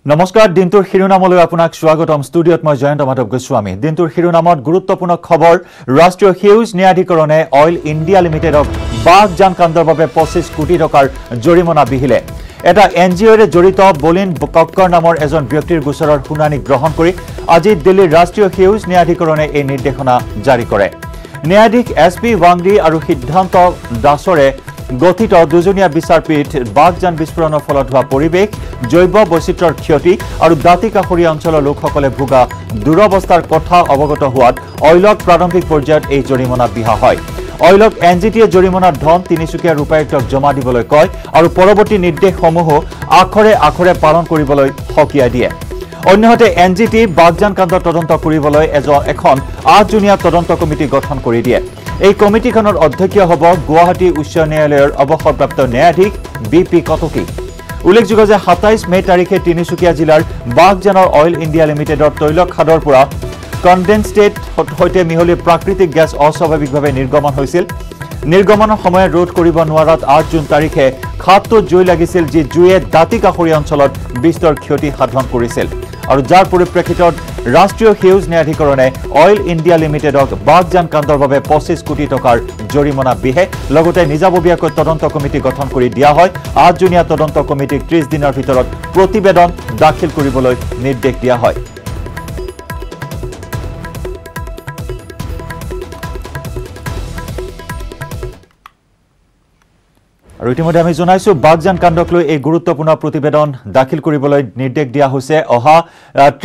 নমস্কাৰ দিনটোৰ শিৰোনামলৈ আপোনাক স্বাগতম ষ্টুডিঅত মই জয়ন্ত মাধৱ গোস্বামী দিনটোৰ শিৰোনামত গুৰুত্বপূৰ্ণ খবৰ ৰাষ্ট্ৰীয় সেউজ ন্যায়াধিকৰণে অইল ইণ্ডিয়া লিমিটেডক বাঘজান কাণ্ডৰ বাবে 25 কোটি টকাৰ জৰিমনা বিহিলে এটা এনজিঅ'ৰে জড়িত বলিন কক্কৰ নামৰ এজন ব্যক্তিৰ গোচৰৰ শুনানি গ্ৰহণ কৰি আজি দিল্লীৰ ৰাষ্ট্ৰীয় সেউজ ন্যায়াধিকৰণে এই নিৰ্দেশনা জাৰি কৰে ন্যায়াধীশ এছপি ৱাংৰী আৰু সিদ্ধান্ত দাসৰে গঠিত দুজনীয়া বিচাৰপীঠ বাঘজান বিস্ফোৰণৰ ফলত হোৱা পৰিৱেশ জৈৱ বৈচিত্ৰ্যৰ ক্ষতি আৰু দাঁতি কাষৰীয়া অঞ্চলৰ লোকসকলে ভোগা দুৰৱস্থাৰ কথা অৱগত হোৱাত অইলক প্ৰাৰম্ভিক পৰ্যায়ত এই জৰিমনা বিহা হয় অইলক এনজিটিয়ে জৰিমনাৰ ধন তিনিচুকীয়া উপায়ুক্তক জমা দিবলৈ কয় আৰু পৰৱৰ্তী নিৰ্দেশসমূহ আখৰে আখৰে পালন কৰিবলৈ সকীয়াই দিয়ে অন্যহাতে এনজিটি বাঘজান কাণ্ড তদন্ত কৰিবলৈ এখন 8জনীয়া তদন্ত কমিটি গঠন কৰি দিয়ে এই কমিটিখনৰ অধ্যক্ষ হ'ব গুৱাহাটী উচ্চ ন্যায়ালয়ৰ অৱসৰপ্ৰাপ্ত ন্যায়াধীশ বিপি কটকী উল্লেখযোগ্য যে 27 মে তাৰিখে তিনিচুকীয়া জিলাৰ বাঘজানৰ অইল ইণ্ডিয়া লিমিটেডৰ তৈল খাদৰ পৰা কনডেনছেট হৈতে মিহলি প্ৰাকৃতিক গেছ অস্বাভাৱিকভাৱে নিৰ্গমন হৈছিল নিৰ্গমনৰ সময়ত ৰোধ কৰিব নোৱাৰাত 8 জুন তাৰিখে খাদটোত জুই লাগিছিল যি জুয়ে দাঁতি কাষৰীয়া অঞ্চলত বিস্তৰ ক্ষতি সাধন কৰিছিল আৰু যাৰ পৰিপ্ৰেক্ষিতত ৰাষ্ট্ৰীয় সেউজ ন্যায়াধিকৰণে অইল ইণ্ডিয়া লিমিটেডক বাঘজান কাণ্ডৰ বাবে 25 কোটি টকাৰ জৰিমনা বিহে লগতে নিজাববীয়াকৈ তদন্ত কমিটি গঠন কৰি দিয়া হয় 8জনীয়া তদন্ত কমিটিক 30 দিনৰ ভিতৰত প্ৰতিবেদন দাখিল কৰিবলৈ নিৰ্দেশ দিয়া হয় আৰু ইতিমধ্যে আমি জনাইছো বাঘজান কাণ্ডক লৈ এই গুৰুত্বপূৰ্ণ প্ৰতিবেদন দাখিল কৰিবলৈ নিৰ্দেশ দিয়া হৈছে অহা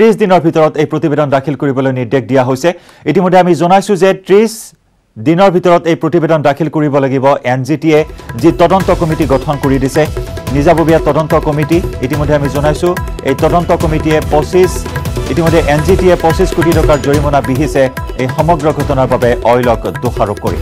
30 দিনৰ ভিতৰত এই প্ৰতিবেদন দাখিল কৰিবলৈ নিৰ্দেশ দিয়া হৈছে ইতিমধ্যে আমি জনাইছো যে 30 দিনৰ ভিতৰত এই প্ৰতিবেদন দাখিল কৰিব লাগিব এনজিটিয়ে যি তদন্ত কমিটি গঠন কৰি দিছে নিজাববীয়া তদন্ত কমিটি ইতিমধ্যে আমি জনাইছো এই তদন্ত কমিটিয়ে ইতিমধ্যে এনজিটিয়ে 25 কোটি টকাৰ জৰিমনা বিহিছে এই সমগ্ৰ ঘটনাৰ বাবে অইলক দোষাৰোপ কৰি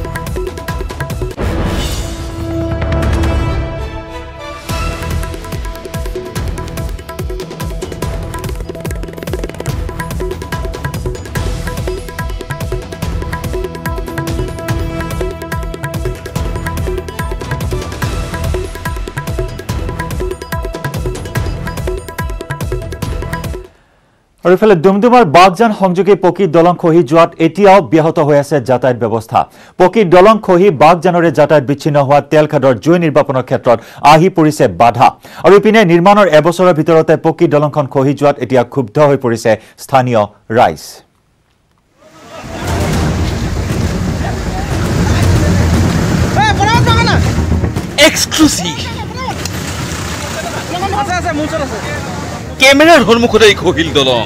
আৰু ইফালে ডুমডুমাৰ বাঘজান সংযোগী পকী দলং খহি যোৱাত এতিয়াও ব্যাহত হৈ আছে যাতায়াত ব্যৱস্থা পকী দলং খহি বাঘজানৰে যাতায়াত বিচ্ছিন্ন হোৱা তেলখাদৰ জুই নিৰ্বাপনৰ ক্ষেত্ৰত আহি পৰিছে বাধা আৰু ইপিনে নিৰ্মাণৰ এবছৰৰ ভিতৰতে পকী দলংখন খহি যোৱাত এতিয়া ক্ষুব্ধ হৈ পৰিছে স্থানীয় ৰাইজ এক্সক্লুসিভ কেমেৰাৰ সন্মুখতে খহিল দলং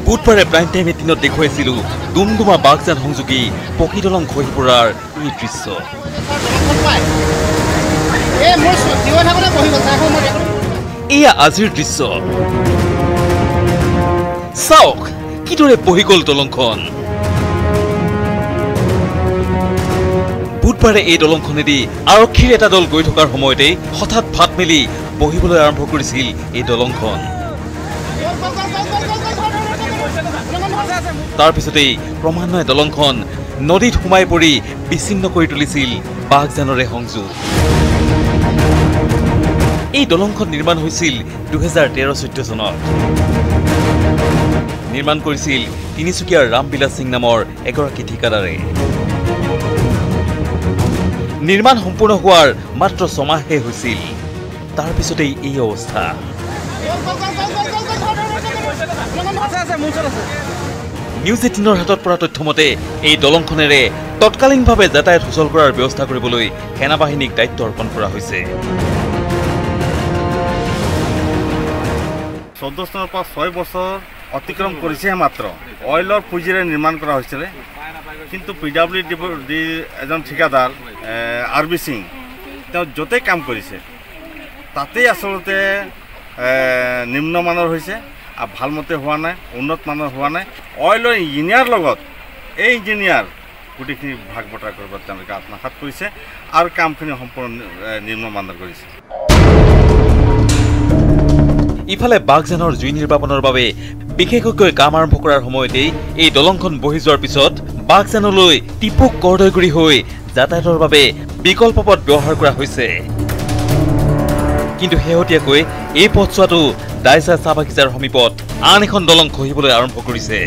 বুধবাৰে প্ৰাইম টাইম এটিনত দেখুৱাইছিলো ডুমডুমা বাঘজান সংযোগী পকী দলং খহি পৰাৰ এই দৃশ্য এয়া আজিৰ দৃশ্য চাওক কিদৰে বহি গ'ল দলংখন বুধবাৰে এই দলংখনেদি আৰক্ষীৰ এটা দল গৈ থকাৰ সময়তে হঠাৎ ফাট মেলি বহিবলৈ আৰম্ভ কৰিছিল এই দলংখন তাৰ পিছতেই ক্ৰমান্বয়ে দলংখন নদীত সোমাই পৰি বিচ্ছিন্ন কৰি তুলিছিল বাঘজানৰে সংযোগ এই দলংখন নিৰ্মাণ হৈছিল 2013-14 চনত নিৰ্মাণ কৰিছিল তিনিচুকীয়াৰ ৰামবিলাস সিং নামৰ এগৰাকী ঠিকাদাৰে নিৰ্মাণ সম্পূৰ্ণ হোৱাৰ মাত্ৰ 6 মাহহে হৈছিল তাৰ পিছতেই এই অৱস্থা নিউজ 18ৰ হাতত পৰা তথ্যমতে এই দলংখনেৰে তৎকালীনভাৱে যাতায়াত সুচল কৰাৰ ব্যৱস্থা কৰিবলৈ সেনাবাহিনীক দায়িত্ব অৰ্পণ কৰা হৈছে 14 চনৰ পৰা 6 বছৰ অতিক্ৰম কৰিছে মাত্ৰ অইলৰ পুঁজিৰে নিৰ্মাণ কৰা হৈছিল কিন্তু পিডব্লিউডি এজন ঠিকাদাৰ আৰবি সিং তেওঁ য'তে কাম কৰিছে তাতেই আচলতে নিম্নমানৰ হৈছে আৰু ভালমতে হোৱা নাই উন্নত মানৰ হোৱা নাই অইলৰ ইঞ্জিনিয়াৰ লগত এই ইঞ্জিনিয়াৰ গোটেইখিনি ভাগ বতৰা কৰিব তেওঁলোকে আত্মসাত কৰিছে আৰু কামখিনি সম্পূৰ্ণ নিম্নমানৰ কৰিছে ইফালে বাঘজানৰ জুই নিৰ্বাপনৰ বাবে বিশেষকৈ কাম আৰম্ভ কৰাৰ সময়তেই এই দলংখন বহি যোৱাৰ পিছত বাঘজানলৈ টিপুক কৰদৈগুৰি হৈ যাতায়াতৰ বাবে বিকল্প পথ ব্যৱহাৰ কৰা হৈছে কিন্তু শেহতীয়াকৈ এই পথছোৱাটো দাইচা চাহ বাগিচাৰ সমীপত আন এখন দলং খহিবলৈ আৰম্ভ কৰিছে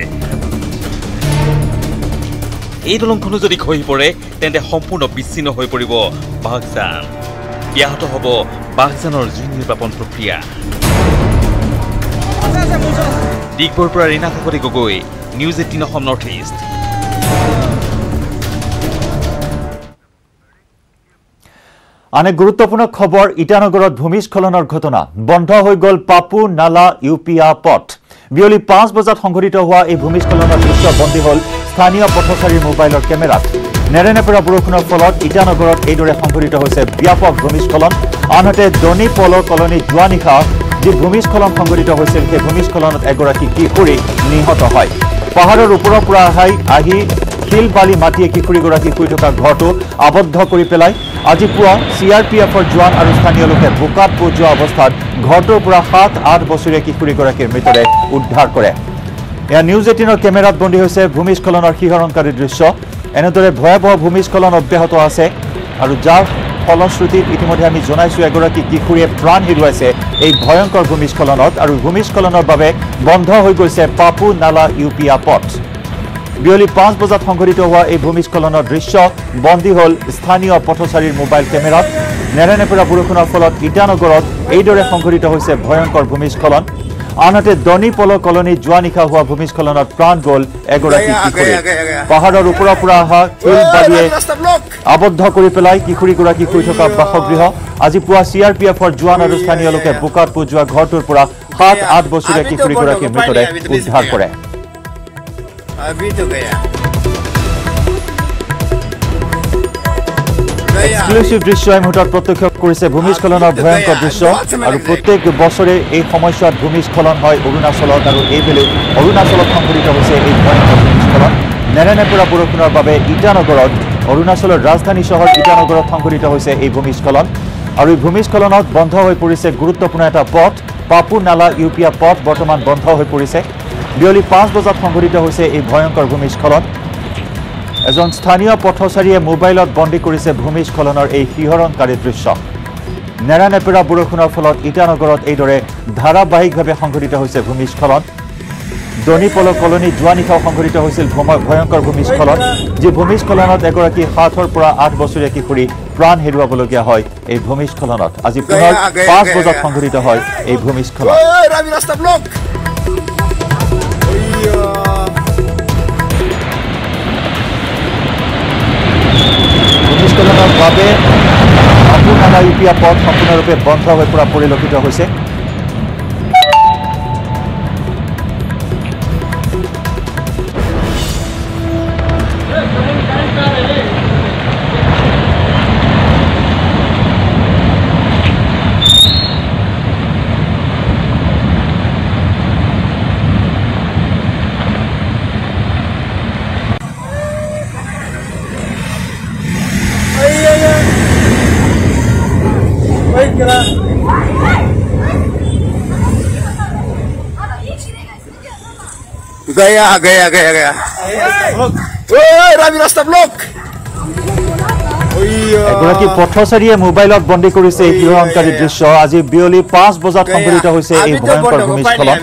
এই দলংখনো যদি খহি পৰে তেন্তে সম্পূৰ্ণ বিচ্ছিন্ন হৈ পৰিব বাগজান ব্যাহত হ'ব বাগজানৰ জুই নিৰ্বাপন প্ৰক্ৰিয়া দিগবৰ পৰা Rina Kakati Gogoi news 18 Assam north east আনে গুৰুত্বপূৰ্ণ খবৰ ইটানগৰত ভূমিস্খলনৰ ঘটনা বন্ধ হৈ গল পাপু নালা ইউপিয়া পথ বিয়লি 5 বজাত সংঘটিত হোৱা এই ভূমিস্খলনৰ দৃশ্য বন্দী হল স্থানীয় পথচাৰীৰ মোবাইলৰ কেমেৰাত নেৰেনেপেৰা বৰষুণৰ ফলত ইটানগৰত এইদৰে সংঘটিত হৈছে ব্যাপক ভূমিস্খলন আনহাতে দনি পলৰ কলনী যোৱা নিশা যি ভূমিস্খলন সংঘটিত হৈছিল সেই ভূমিস্খলনত এগৰাকী কিশোৰী নিহত হয় পাহাৰৰ ওপৰৰ পৰা আহি শিল বালি মাটিয়ে কিশোৰীগৰাকী শুই থকা ঘৰটো আবদ্ধ কৰি পেলাই আজি পুৱা CRPFৰ জোৱান আৰু স্থানীয় লোকে বোকাত পজোৱা অৱস্থাত ঘৰটোৰ পৰা 7-8 বছৰীয়া কিশোৰীগৰাকীৰ মৃতদেহ উদ্ধাৰ কৰে এয়া নিউজ 18ৰ কেমেৰাত বন্দী হৈছে ভূমিস্খলনৰ শিহৰণকাৰী দৃশ্য এনেদৰে ভয়াবহ ভূমিস্খলন অব্যাহত আছে আৰু যাৰ ফলশ্ৰুতিত ইতিমধ্যে আমি জনাইছো এগৰাকী কিশোৰীয়ে প্ৰাণ হেৰুৱাইছে এই ভয়ংকৰ ভূমিস্খলনত আৰু ভূমিস্খলনৰ বাবে বন্ধ হৈ গৈছে পাপু নালা ইউপিয়া পথ বিয়লি 5 বজাত সংঘটিত হোৱা এই ভূমিস্খলনৰ দৃশ্য বন্দী হল স্থানীয় পথচাৰীৰ মোবাইল কেমেৰাত নেৰেনেপেৰা বৰষুণৰ ফলত ইটানগৰত এইদৰে সংঘটিত হৈছে ভয়ংকৰ ভূমিস্খলন আনহাতে দনি পল কলনী যোৱা নিশা হোৱা ভূমিস্খলনত প্ৰাণ গল এগৰাকী কিশোৰী পাহাৰৰ ওপৰৰ পৰা অহা শিল বালিয়ে আবদ্ধ কৰি পেলাই কিশোৰীগৰাকী শুই থকা বাসগৃহ আজি পুৱা CRPFৰ জোৱান আৰু স্থানীয় লোকে বোকাত পজোৱা ঘৰটোৰ পৰা 7-8 বছৰীয়া কিশোৰীগৰাকীৰ মৃতদেহ উদ্ধাৰ কৰে अभी तो गया এক্সক্লুসিভ দৃশ্য এই মুহূৰ্তত প্ৰত্যক্ষ কৰিছে ভূমিস্খলনৰ ভয়ংকৰ দৃশ্য আৰু প্ৰত্যেক বছৰে এই সময়ছোৱাত ভূমিস্খলন হয় অৰুণাচলত আৰু এইবেলে অৰুণাচলত সংঘটিত হৈছে এই ভয়ংকৰ ভূমিস্খলন নেৰেনেপেৰা বৰষুণৰ বাবে ইটানগৰত অৰুণাচলৰ ৰাজধানী চহৰ ইটানগৰত সংঘটিত হৈছে এই ভূমিস্খলন আৰু এই ভূমিস্খলনত বন্ধ হৈ পৰিছে গুৰুত্বপূৰ্ণ এটা পথ পাপু নালা ইউপিয়া পথ বৰ্তমান বন্ধ হৈ পৰিছে বিয়লি 5 বজাত সংঘটিত হৈছে এই ভয়ংকৰ ভূমিস্খলন এজন স্থানীয় পথচাৰীয়ে মোবাইলত বন্দী কৰিছে ভূমিস্খলনৰ এই শিহৰণকাৰী দৃশ্য নেৰেনেপেৰা বৰষুণৰ ফলত ইটানগৰত এইদৰে ধাৰাবাহিকভাৱে সংঘটিত হৈছে ভূমিস্খলন দনিপল কলনী যোৱা নিশা সংঘটিত হৈছিল ভয়ংকৰ ভূমিস্খলন যি ভূমিস্খলনত এগৰাকী 7 পৰা 8 বছৰীয়া কিশোৰী প্ৰাণ হেৰুৱাবলগীয়া হয় এই ভূমিস্খলনত আজি পুনৰ 5 বজাত সংঘটিত হয় এই ভূমিস্খলন ভূমিস্খলনৰ বাবে পাপু নালা ইউপিয়া পথ সম্পূৰ্ণৰূপে বন্ধ হৈ পৰা পৰিলক্ষিত হৈছে गया रावी रास्ता ब्लॉक এগৰাকী পথচাৰীয়ে মোবাইলত বন্দী কৰিছে এই শিহৰণকাৰী দৃশ্য আজি বিয়লি 5 বজাত সংঘটিত হৈছে এই ভয়ংকৰ ভূমিস্খলন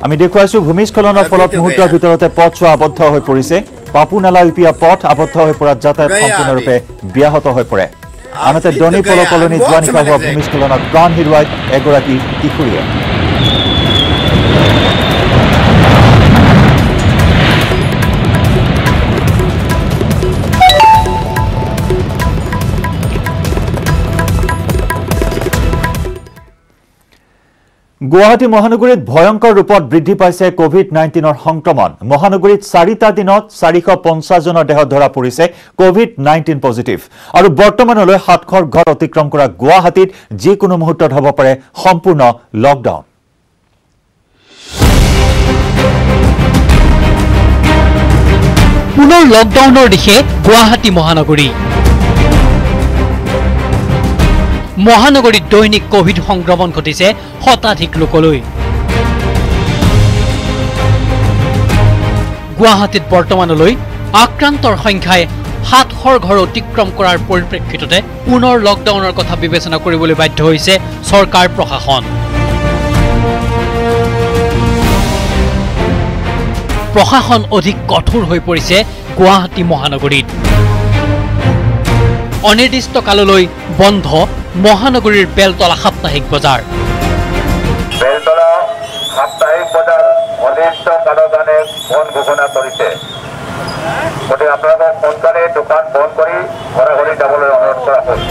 আমি দেখুৱাইছো ভূমিস্খলনৰ ফলত মুহূৰ্তৰ ভিতৰতে পথছোৱা আবদ্ধ হৈ পৰিছে পাপু নালা ইউপিয়া পথ আবদ্ধ হৈ পৰা যাতায়াত সম্পূৰ্ণৰূপে ব্যাহত হৈ পৰে আনহাতে দনিপল কলনী যোৱা নিশা হোৱা ভূমিস্খলনত প্ৰাণ হেৰুৱাই এগৰাকী কিশোৰীয়ে গুৱাহাটী মহানগৰীত ভয়ংকৰ ৰূপত বৃদ্ধি পাইছে কোভিড-19ৰ সংক্ৰমণ মহানগৰীত 4টা দিনত 450 জনৰ দেহত ধৰা পৰিছে কোভিড-19 পজিটিভ আৰু বৰ্তমানলৈ 700 ঘৰ অতিক্ৰম কৰা গুৱাহাটীত যিকোনো মুহূৰ্তত হ'ব পাৰে সম্পূৰ্ণ লকডাউন পুনৰ লকডাউনৰ দিশে গুৱাহাটী মহানগৰী মহানগৰীত দৈনিক কোভিড সংক্ৰমণ ঘটিছে শতাধিক লোকলৈ গুৱাহাটীত বৰ্তমানলৈ আক্ৰান্তৰ সংখ্যাই 700 ঘৰ অতিক্ৰম কৰাৰ পৰিপ্ৰেক্ষিততে পুনৰ লকডাউনৰ কথা বিবেচনা কৰিবলৈ বাধ্য হৈছে চৰকাৰ প্ৰশাসন। প্ৰশাসন অধিক কঠোৰ হৈ পৰিছে গুৱাহাটী মহানগৰীত। অনিৰ্দিষ্ট কাললৈ বন্ধ মহানগৰীৰ বেলতলা সাপ্তাহিক বজাৰ। বেলতলা সাপ্তাহিক বজাৰ অনিৰ্দিষ্ট কালৰ কাৰণে বন্ধ ঘোষণা কৰিছে। গতিকে আপোনালোকক সোনকালে দোকান বন্ধ কৰি ঘৰে যাবলৈ অনুৰোধ কৰা হৈছে।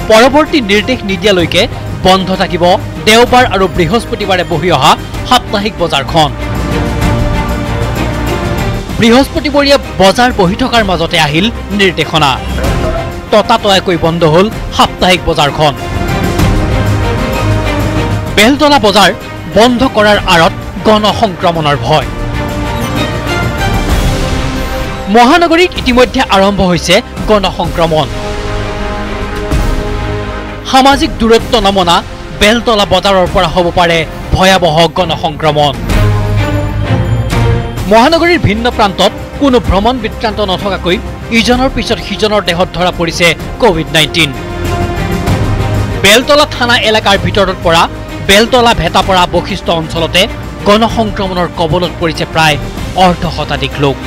পৰৱৰ্তী নিৰ্দেশ নিদিয়ালৈকে বন্ধ থাকিব দেওবাৰ আৰু বৃহস্পতিবাৰে বহি অহা সাপ্তাহিক বজাৰখন। বৃহস্পতিবৰীয়া বজাৰ বহি থকাৰ মাজতে আহিল নিৰ্দেশনা। ততাতয়াকৈ বন্ধ হ'ল সাপ্তাহিক বজাৰখন। বেলতলা বজাৰ বন্ধ কৰাৰ আঁৰত গণসংক্ৰমণৰ ভয়। মহানগৰীত ইতিমধ্যে আৰম্ভ হৈছে গণসংক্ৰমণ। সামাজিক দূৰত্ব নমনা বেলতলা বজাৰৰ পৰা হ'ব পাৰে ভয়াৱহ গণসংক্ৰমণ। মহানগৰীৰ ভিন্ন প্ৰান্তত কোনো ভ্ৰমণ বৃত্তান্ত নথকাকৈ ইজনৰ পিছত সিজনৰ দেহত ধৰা পৰিছে কোভিড-19। বেলতলা থানা এলেকাৰ ভিতৰত পৰা বেলতলা ভেটাপৰা বশিষ্ঠ অঞ্চলতে গণসংক্ৰমণৰ কবলত পৰিছে প্ৰায় অৰ্ধশতাধিক লোক।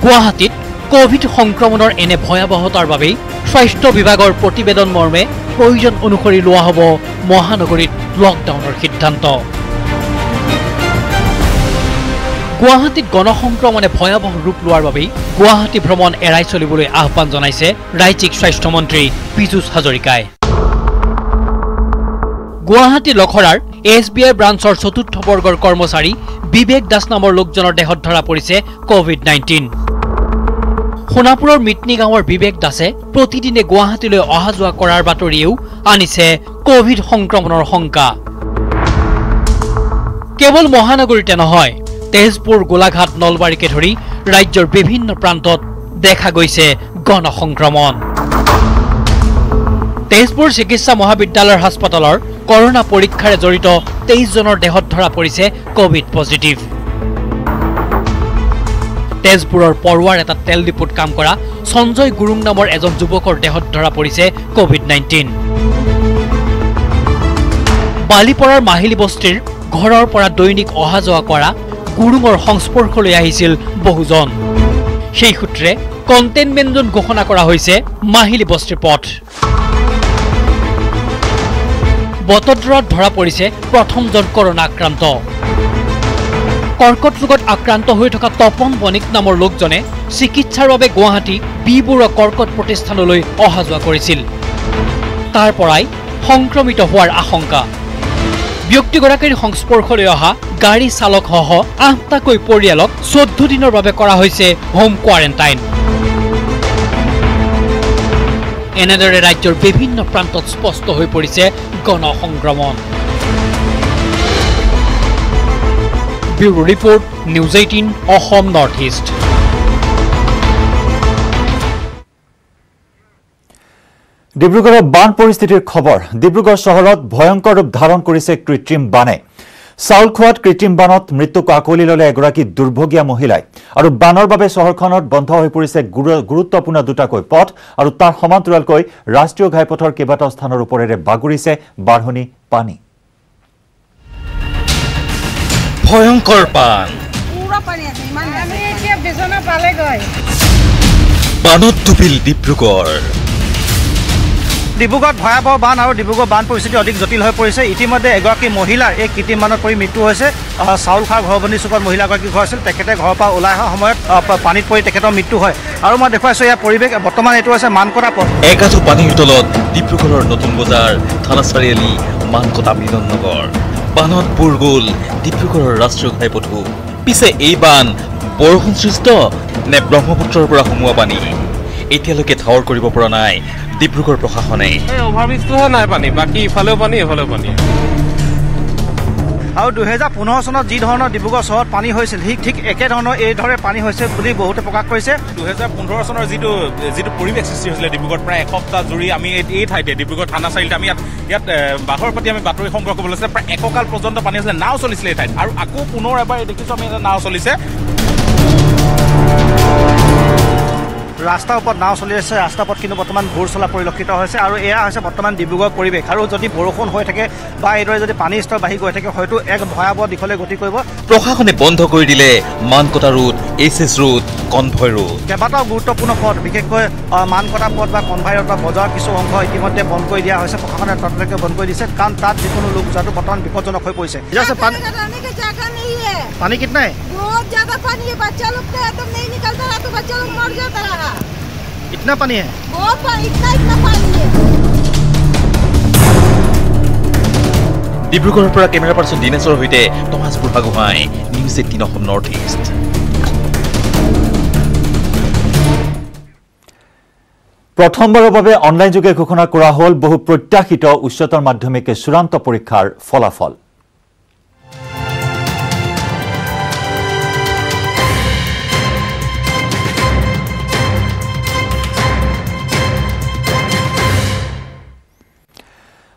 গুৱাহাটীত কোভিড সংক্ৰমণৰ এনে ভয়াৱহতাৰ বাবেই স্বাস্থ্য বিভাগৰ প্ৰতিবেদন মৰ্মে প্ৰয়োজন অনুসৰি লোৱা হ'ব মহানগৰীত লকডাউনৰ সিদ্ধান্ত। গুৱাহাটীত গণসংক্ৰমণে ভয়াৱহ ৰূপ লোৱাৰ বাবেই গুৱাহাটী ভ্ৰমণ এৰাই চলিবলৈ আহ্বান জনাইছে ৰাজ্যিক স্বাস্থ্যমন্ত্ৰী পীযুষ হাজৰিকাই। গুৱাহাটী লখৰাৰ SBI ব্ৰাঞ্চৰ ৪ৰ্থ বৰ্গৰ কৰ্মচাৰী বিবেক দাস নামৰ লোকজনৰ দেহত ধৰা পৰিছে কোভিড-19। সোণাপুৰৰ মিটনি গাঁৱৰ বিবেক দাসে প্ৰতিদিনে গুৱাহাটীলৈ অহা যোৱা কৰাৰ বাতৰিয়েও আনিছে কোভিড সংক্ৰমণৰ শংকা। কেৱল মহানগৰীতে নহয়, তেজপুৰ, গোলাঘাট, নলবাৰীকে ধৰি ৰাজ্যৰ বিভিন্ন প্ৰান্তত দেখা গৈছে গণসংক্ৰমণ। তেজপুৰ চিকিৎসা মহাবিদ্যালয়ৰ হাস্পতালৰ কৰোনা পৰীক্ষাৰে জড়িত 23 জনৰ দেহত ধৰা পৰিছে কোভিড পজিটিভ। তেজপুৰৰ পৰুৱাৰ এটা তেল ডিপুত কাম কৰা সঞ্জয় গুৰুং নামৰ এজন যুৱকৰ দেহত ধৰা পৰিছে কোভিড-19। বালিপৰাৰ মাহিলী বস্তিৰ ঘৰৰ পৰা দৈনিক অহা যোৱা কৰা গুৰুঙৰ সংস্পৰ্শলৈ আহিছিল বহুজন। সেই সূত্ৰে কণ্টেইনমেণ্ট জোন ঘোষণা কৰা হৈছে মাহিলী বস্তিৰ পথ। বটদ্ৰত ধৰা পৰিছে প্ৰথমজন কৰোনা আক্ৰান্ত। কৰ্কট ৰোগত আক্ৰান্ত হৈ থকা তপন বণিক নামৰ লোকজনে চিকিৎসাৰ বাবে গুৱাহাটী বি-বৰুৱা কৰ্কট প্ৰতিষ্ঠানলৈ অহা যোৱা কৰিছিল। তাৰ পৰাই সংক্ৰমিত হোৱাৰ আশংকা। ব্যক্তিগৰাকীৰ সংস্পৰ্শলৈ অহা গাড়ী চালকসহ 8টাকৈ পৰিয়ালক 14 দিনৰ বাবে কৰা হৈছে হোম কোৱাৰেণ্টাইন। এনেদৰে ৰাজ্যৰ বিভিন্ন প্ৰান্তত স্পষ্ট হৈ পৰিছে গণসংক্ৰমণ। Bureau report, news 18 Assam north east. ডিব্ৰুগড়ৰ বান পৰিস্থিতিৰ খবৰ। ডিব্ৰুগড় চহৰত ভয়ংকৰ ৰূপ ধাৰণ কৰিছে কৃত্ৰিম বানে। চাউল খোৱাত কৃত্ৰিম বানত মৃত্যুক আঁকোৱালি ল'লে এগৰাকী দুৰ্ভগীয়া মহিলাই। আৰু বানৰ বাবে চহৰখনত বন্ধ হৈ পৰিছে গুৰুত্বপূৰ্ণ দুটাকৈ পথ আৰু তাৰ সমান্তৰালকৈ ৰাষ্ট্ৰীয় ঘাইপথৰ কেইবাটাও স্থানৰ ওপৰেৰে বাগৰিছে বাঢ়নি পানী। ভয়ংকৰ বান, বানত ডুবিল ডিব্ৰুগড়। ডিব্ৰুগড়ত ভয়াৱহ বান আৰু ডিব্ৰুগড় বান পৰিস্থিতি অধিক জটিল হৈ পৰিছে। ইতিমধ্যে এগৰাকী মহিলাৰ এই কৃত্ৰিম বানত পৰি মৃত্যু হৈছে। চাউল খোৱা ঘৰবন্দী চুকত মহিলাগৰাকী ঘৰ আছিল। তেখেতে ঘৰৰ পৰা ওলাই অহা সময়ত পানীত পৰি তেখেতৰ মৃত্যু হয়। আৰু মই দেখুৱাইছোঁ ইয়াৰ পৰিৱেশ। বৰ্তমান এইটো হৈছে মানকটা পথ। একাঠু পানীৰ তলত ডিব্ৰুগড়ৰ নতুন বজাৰ, থানা চাৰিআলি, মানকটা মিলননগৰ। বানত বুৰ গ'ল ডিব্ৰুগড়ৰ ৰাষ্ট্ৰীয় ঘাইপথো। পিছে এই বান বৰষুণ সৃষ্ট নে ব্ৰহ্মপুত্ৰৰ পৰা সোমোৱা পানী? এতিয়ালৈকে ঠাৱৰ কৰিব পৰা নাই ডিব্ৰুগড় প্ৰশাসনে। অভাৰব্ৰিজটোহে নাই পানী, বাকী ইফালেও পানী এফালেও পানী। আৰু 2015 চনত যি ধৰণৰ ডিব্ৰুগড় চহৰত পানী হৈছিল ঠিক একেধৰণৰ এইদৰে পানী হৈছে বুলি বহুতে প্ৰকাশ কৰিছে। 2015 চনৰ যিটো পৰিৱেশ সৃষ্টি হৈছিলে ডিব্ৰুগড়ত প্ৰায় এসপ্তাহ জুৰি আমি এই ঠাইতে ডিব্ৰুগড় থানা চাৰিআলিতে আমি ইয়াত বাঘৰ প্ৰতি আমি বাতৰি সংগ্ৰহ কৰিব লৈছিলে। প্ৰায় এককাল পৰ্যন্ত পানী হৈছিলে, নাও চলিছিলে এই ঠাইত। আৰু আকৌ পুনৰ এবাৰ দেখিছোঁ আমি এটা নাও চলিছে। ৰাস্তাৰ ওপৰত নাও চলি আছে, ৰাস্তাৰ ওপৰত কিন্তু বৰ্তমান ঘূৰ চলা পৰিলক্ষিত হৈছে আৰু এয়া হৈছে বৰ্তমান ডিব্ৰুগড়ৰ পৰিৱেশ। আৰু যদি বৰষুণ হৈ থাকে বা এইদৰে যদি পানীৰ স্তৰ বাঢ়ি গৈ থাকে হয়তো এক ভয়াৱহ দিশলৈ গতি কৰিব। প্ৰশাসনে বন্ধ কৰি দিলে Mankata road, SS road, convoy road. কেইবাটাও গুৰুত্বপূৰ্ণ পথ, বিশেষকৈ মানকটা পথ বা কনভয় ৰোড বা বজাৰৰ কিছু অংশ ইতিমধ্যে বন্ধ কৰি দিয়া হৈছে। প্ৰশাসনে তৎকালীনকৈ বন্ধ কৰি দিছে কাৰণ তাত যিকোনো লোক যোৱাটো বৰ্তমান বিপদজনক হৈ পৰিছে। पानी कितना है? बहुत ज्यादा पानी है, बच्चा लोग तो एकदम नहीं निकलता रहा तो बच्चा लोग मर जाता रहा। इतना पानी है? बहुत पानी, इतना पानी है। ডিব্ৰুগড়ৰ পৰা কেমেৰা পাৰ্চন দিনেশৰ সৈতে Thomas Burhagohain, news 18 Assam north east. প্ৰথমবাৰৰ বাবে অনলাইন যোগে ঘোষণা কৰা হ'ল বহু প্ৰত্যাশিত উচ্চতৰ মাধ্যমিক চূড়ান্ত পৰীক্ষাৰ ফলাফল।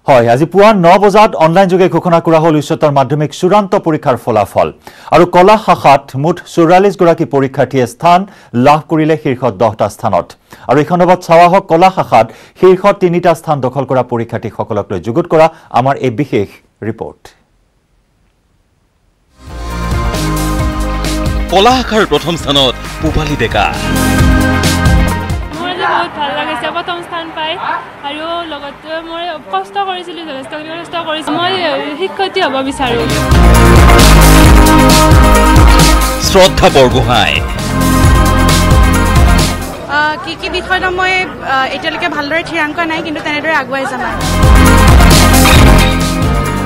হয়, আজি পুৱা 9 বজাত অনলাইন যোগে ঘোষণা কৰা হ'ল উচ্চতৰ মাধ্যমিক চূড়ান্ত পৰীক্ষাৰ ফলাফল। আৰু কলা শাখাত মুঠ 44 গৰাকী পৰীক্ষাৰ্থীয়ে স্থান লাভ কৰিলে শীৰ্ষ 10টা স্থানত। আৰু এই সন্দৰ্ভত চাৱা হওক কলা শাখাত শীৰ্ষ 3টা স্থান দখল কৰা পৰীক্ষাৰ্থীসকলক লৈ যুগুত কৰা আমাৰ এই বিশেষ ৰিপৰ্ট। কলা শাখাৰ প্ৰথম স্থানত পূবালী ডেকা। বহুত ভাল লাগিছে প্ৰথম স্থান পাই, আৰু লগতে মই কষ্ট কৰিছিলোঁ, যথেষ্টখিনি কষ্ট কৰিছোঁ। মই শিক্ষয়িত্ৰী হ'ব বিচাৰোঁ। শ্ৰদ্ধা বৰগোহাঁই। কি বিষয়ত মই এতিয়ালৈকে ভালদৰে থিৰাংকা নাই, কিন্তু তেনেদৰে আগুৱাই যাম।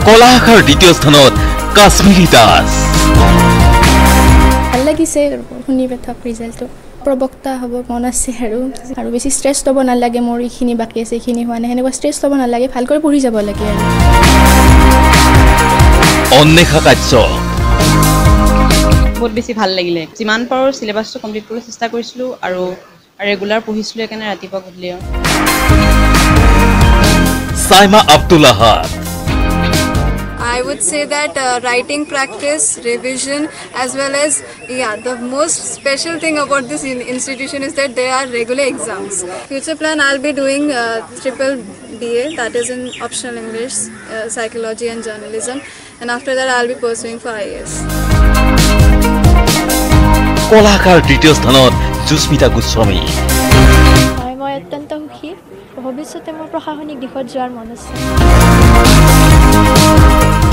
কলা শাখাৰ দ্বিতীয় স্থানত কাশ্মীৰী দাস। ভাল লাগিছে শুনি পেথক ৰিজাল্টটো। প্ৰবক্তা হ'ব মন আছে আৰু বেছি ষ্ট্ৰেছ ল'ব নালাগে, মোৰ এইখিনি বাকী আছে এইখিনি হোৱা নাই, সেনেকুৱা ষ্ট্ৰেছ ল'ব নালাগে, ভালকৈ পঢ়ি যাব লাগে। আৰু অন্বেষা কাৰ্য। বহুত বেছি ভাল লাগিলে, যিমান পাৰোঁ চিলেবাছটো কমপ্লিট কৰিবলৈ চেষ্টা কৰিছিলোঁ আৰু ৰেগুলাৰ পঢ়িছিলোঁ, সেইকাৰণে ৰাতিপুৱা গধূলি। চাইমা আব্দুল আহাদ। I would say that writing practice, revision, as well as the most special thing about this institution is that there are regular exams. Future plan, I'll be doing triple BA, that is in optional English, psychology and journalism, and after that I'll be pursuing for IAS. কলাকাৰ তৃতীয় স্থানত জুস্মিতা গোস্বামী। মই অত্যন্ত সুখী, ভৱিষ্যতে মোৰ প্ৰশাসনিক দিশত যোৱাৰ মন আছে।